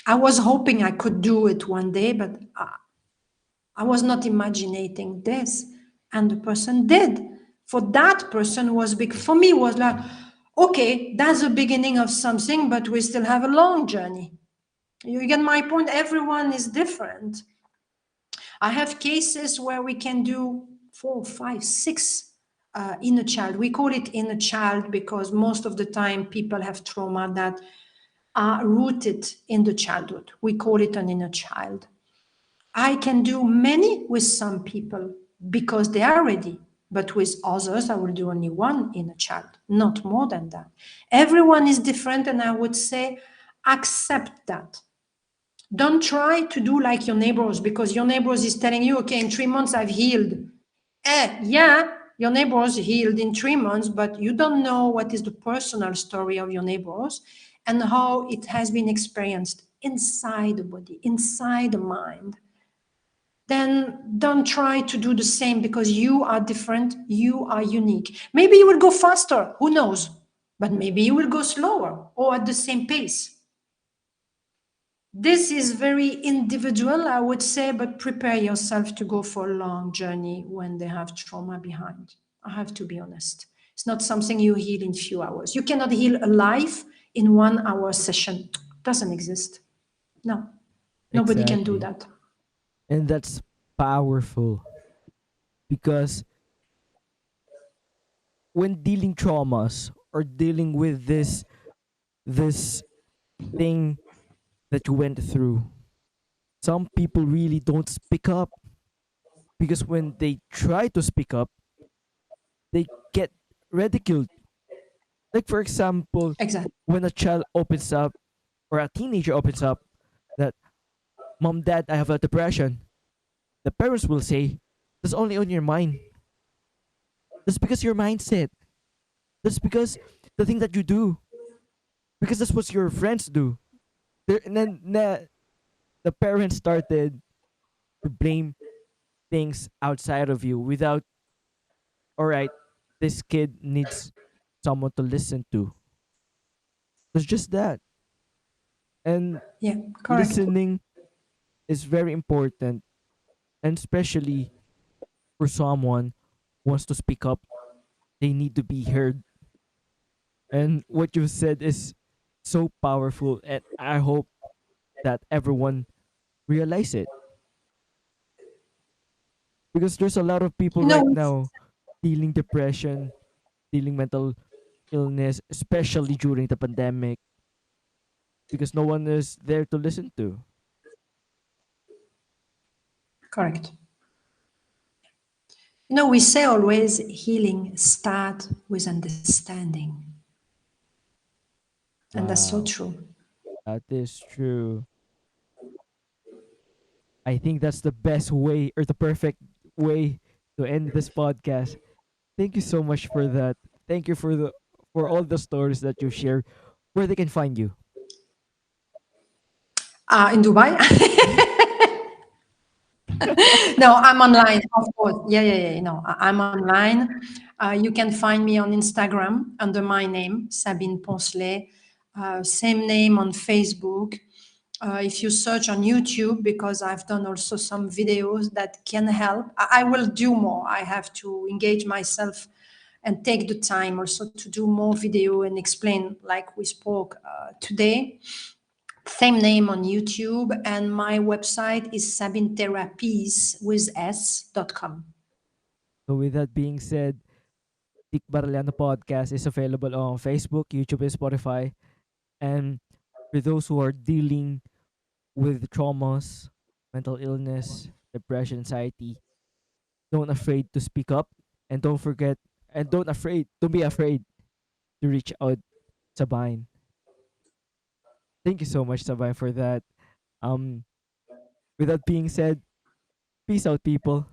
G: I was hoping I could do it one day, but I was not imagining this. And the person did. For that person was big. For me, was like, okay, that's the beginning of something, but we still have a long journey. You get my point? Everyone is different. I have cases where we can do 4, 5, 6 inner child. We call it inner child because most of the time people have trauma that are rooted in the childhood. We call it an inner child. I can do many with some people because they are ready. But with others, I will do only one inner child, not more than that. Everyone is different, and I would say accept that. Don't try to do like your neighbors, because your neighbors is telling you, okay, in 3 months I've healed. Yeah, your neighbors healed in 3 months, but you don't know what is the personal story of your neighbors and how it has been experienced inside the body, inside the mind. Then don't try to do the same, because you are different, you are unique. Maybe you will go faster, who knows? But maybe you will go slower or at the same pace. This is very individual, I would say, but prepare yourself to go for a long journey when they have trauma behind. I have to be honest. It's not something you heal in few hours. You cannot heal a life in 1 hour session. It doesn't exist. No, nobody can do
F: Exactly.
G: that.
F: And that's powerful, because when dealing traumas or dealing with this thing that you went through, some people really don't speak up, because when they try to speak up, they get ridiculed. Like, for example,
G: Exactly.
F: when a child opens up or a teenager opens up that, mom, dad, I have a depression, the parents will say, that's only on your mind. That's because your mindset. That's because the thing that you do. Because that's what your friends do. And then the parents started to blame things outside of you without, all right, this kid needs someone to listen to. It's just that. And
G: Yeah, correct.
F: listening is very important, and especially for someone who wants to speak up, they need to be heard. And what you said is so powerful, and I hope that everyone realize it, because there's a lot of people
G: No,
F: right now dealing depression, dealing mental illness, especially during the pandemic, because no one is there to listen to.
G: correct. No, we say always healing start with understanding. And that's so
F: Wow,
G: true.
F: that is true. I think that's the best way or the perfect way to end this podcast. Thank you so much for that. Thank you for all the stories that you shared. Where they can find you.
G: In Dubai? No, I'm online, of course. Yeah. No, I'm online. You can find me on Instagram under my name, Sabine Poncelet. Same name on Facebook. If you search on YouTube, because I've done also some videos that can help, I will do more. I have to engage myself and take the time also to do more video and explain, like we spoke today. Same name on YouTube, and my website is sabinetherapies with s.com.
F: So with that being said, the Barellano podcast is available on Facebook, YouTube, and Spotify. And for those who are dealing with traumas, mental illness, depression, anxiety, don't afraid to speak up, and don't be afraid to reach out, Sabine. Thank you so much, Sabine, for that. Um, with that being said, peace out, people.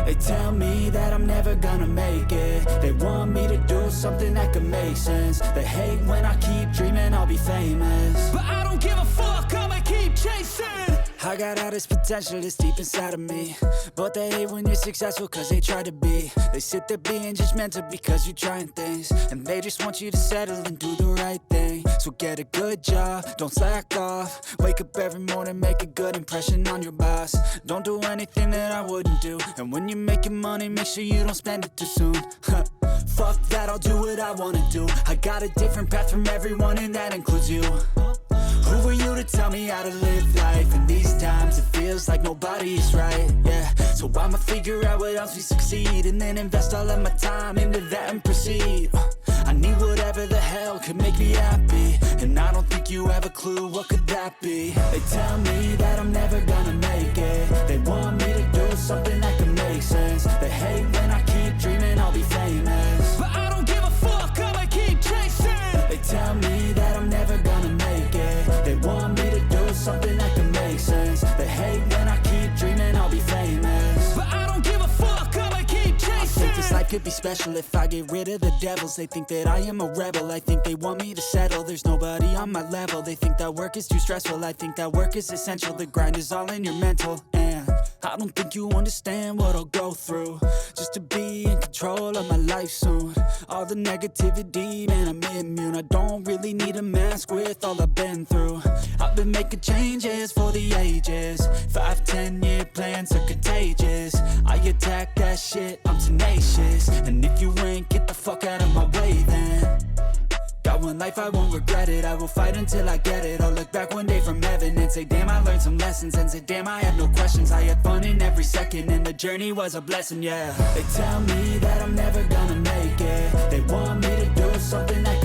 C: They tell me that I'm never gonna make it. They want me to do something that could make sense. They hate when I keep dreaming I'll be famous, but I don't give a fuck, I'ma keep chasing. I got all this potential that's deep inside of me, but they hate when you're successful cause they try to be. They sit there being judgmental because you're trying things, and they just want you to settle and do the right thing. So get a good job, don't slack off. Wake up every morning, make a good impression on your boss. Don't do anything that I wouldn't do, and when you're making money, make sure you don't spend it too soon. Fuck that, I'll do what I wanna do. I got a different path from everyone, and that includes you. Who are you to tell me how to live life? In these times it feels like nobody is right, yeah. So I'ma figure out what else we succeed, and then invest all of my time into that and proceed. I need whatever the hell could make me happy, and I don't think you have a clue what could that be. They tell me that I'm never gonna make it. They want me to do something that could make sense. They hate when I keep dreaming I'll be famous, but I don't give a fuck, I'ma keep chasing. They tell me that I'm never gonna make it. They want me to do something that can make sense. They hate when I keep dreaming I'll be famous, but I don't give a fuck, I'ma keep chasing. I think this life could be special if I get rid of the devils. They think that I am a rebel, I think they want me to settle. There's nobody on my level. They think that work is too stressful, I think that work is essential. The grind is all in your mental, and I don't think you understand what I'll go through just to be in control of my life soon. All the negativity, man, I'm immune. I don't really need a mask with all I've been through. I've been making changes for the ages. 5-10 year plans are contagious. I attack that shit, I'm tenacious. And if you ain't, get the fuck out of my way then. Got one life, I won't regret it. I will fight until I get it. I'll look back one day from heaven and say, damn, I learned some lessons. And say, damn, I had no questions. I had fun in every second, and the journey was a blessing, yeah. They tell me that I'm never gonna make it. They want me to do something that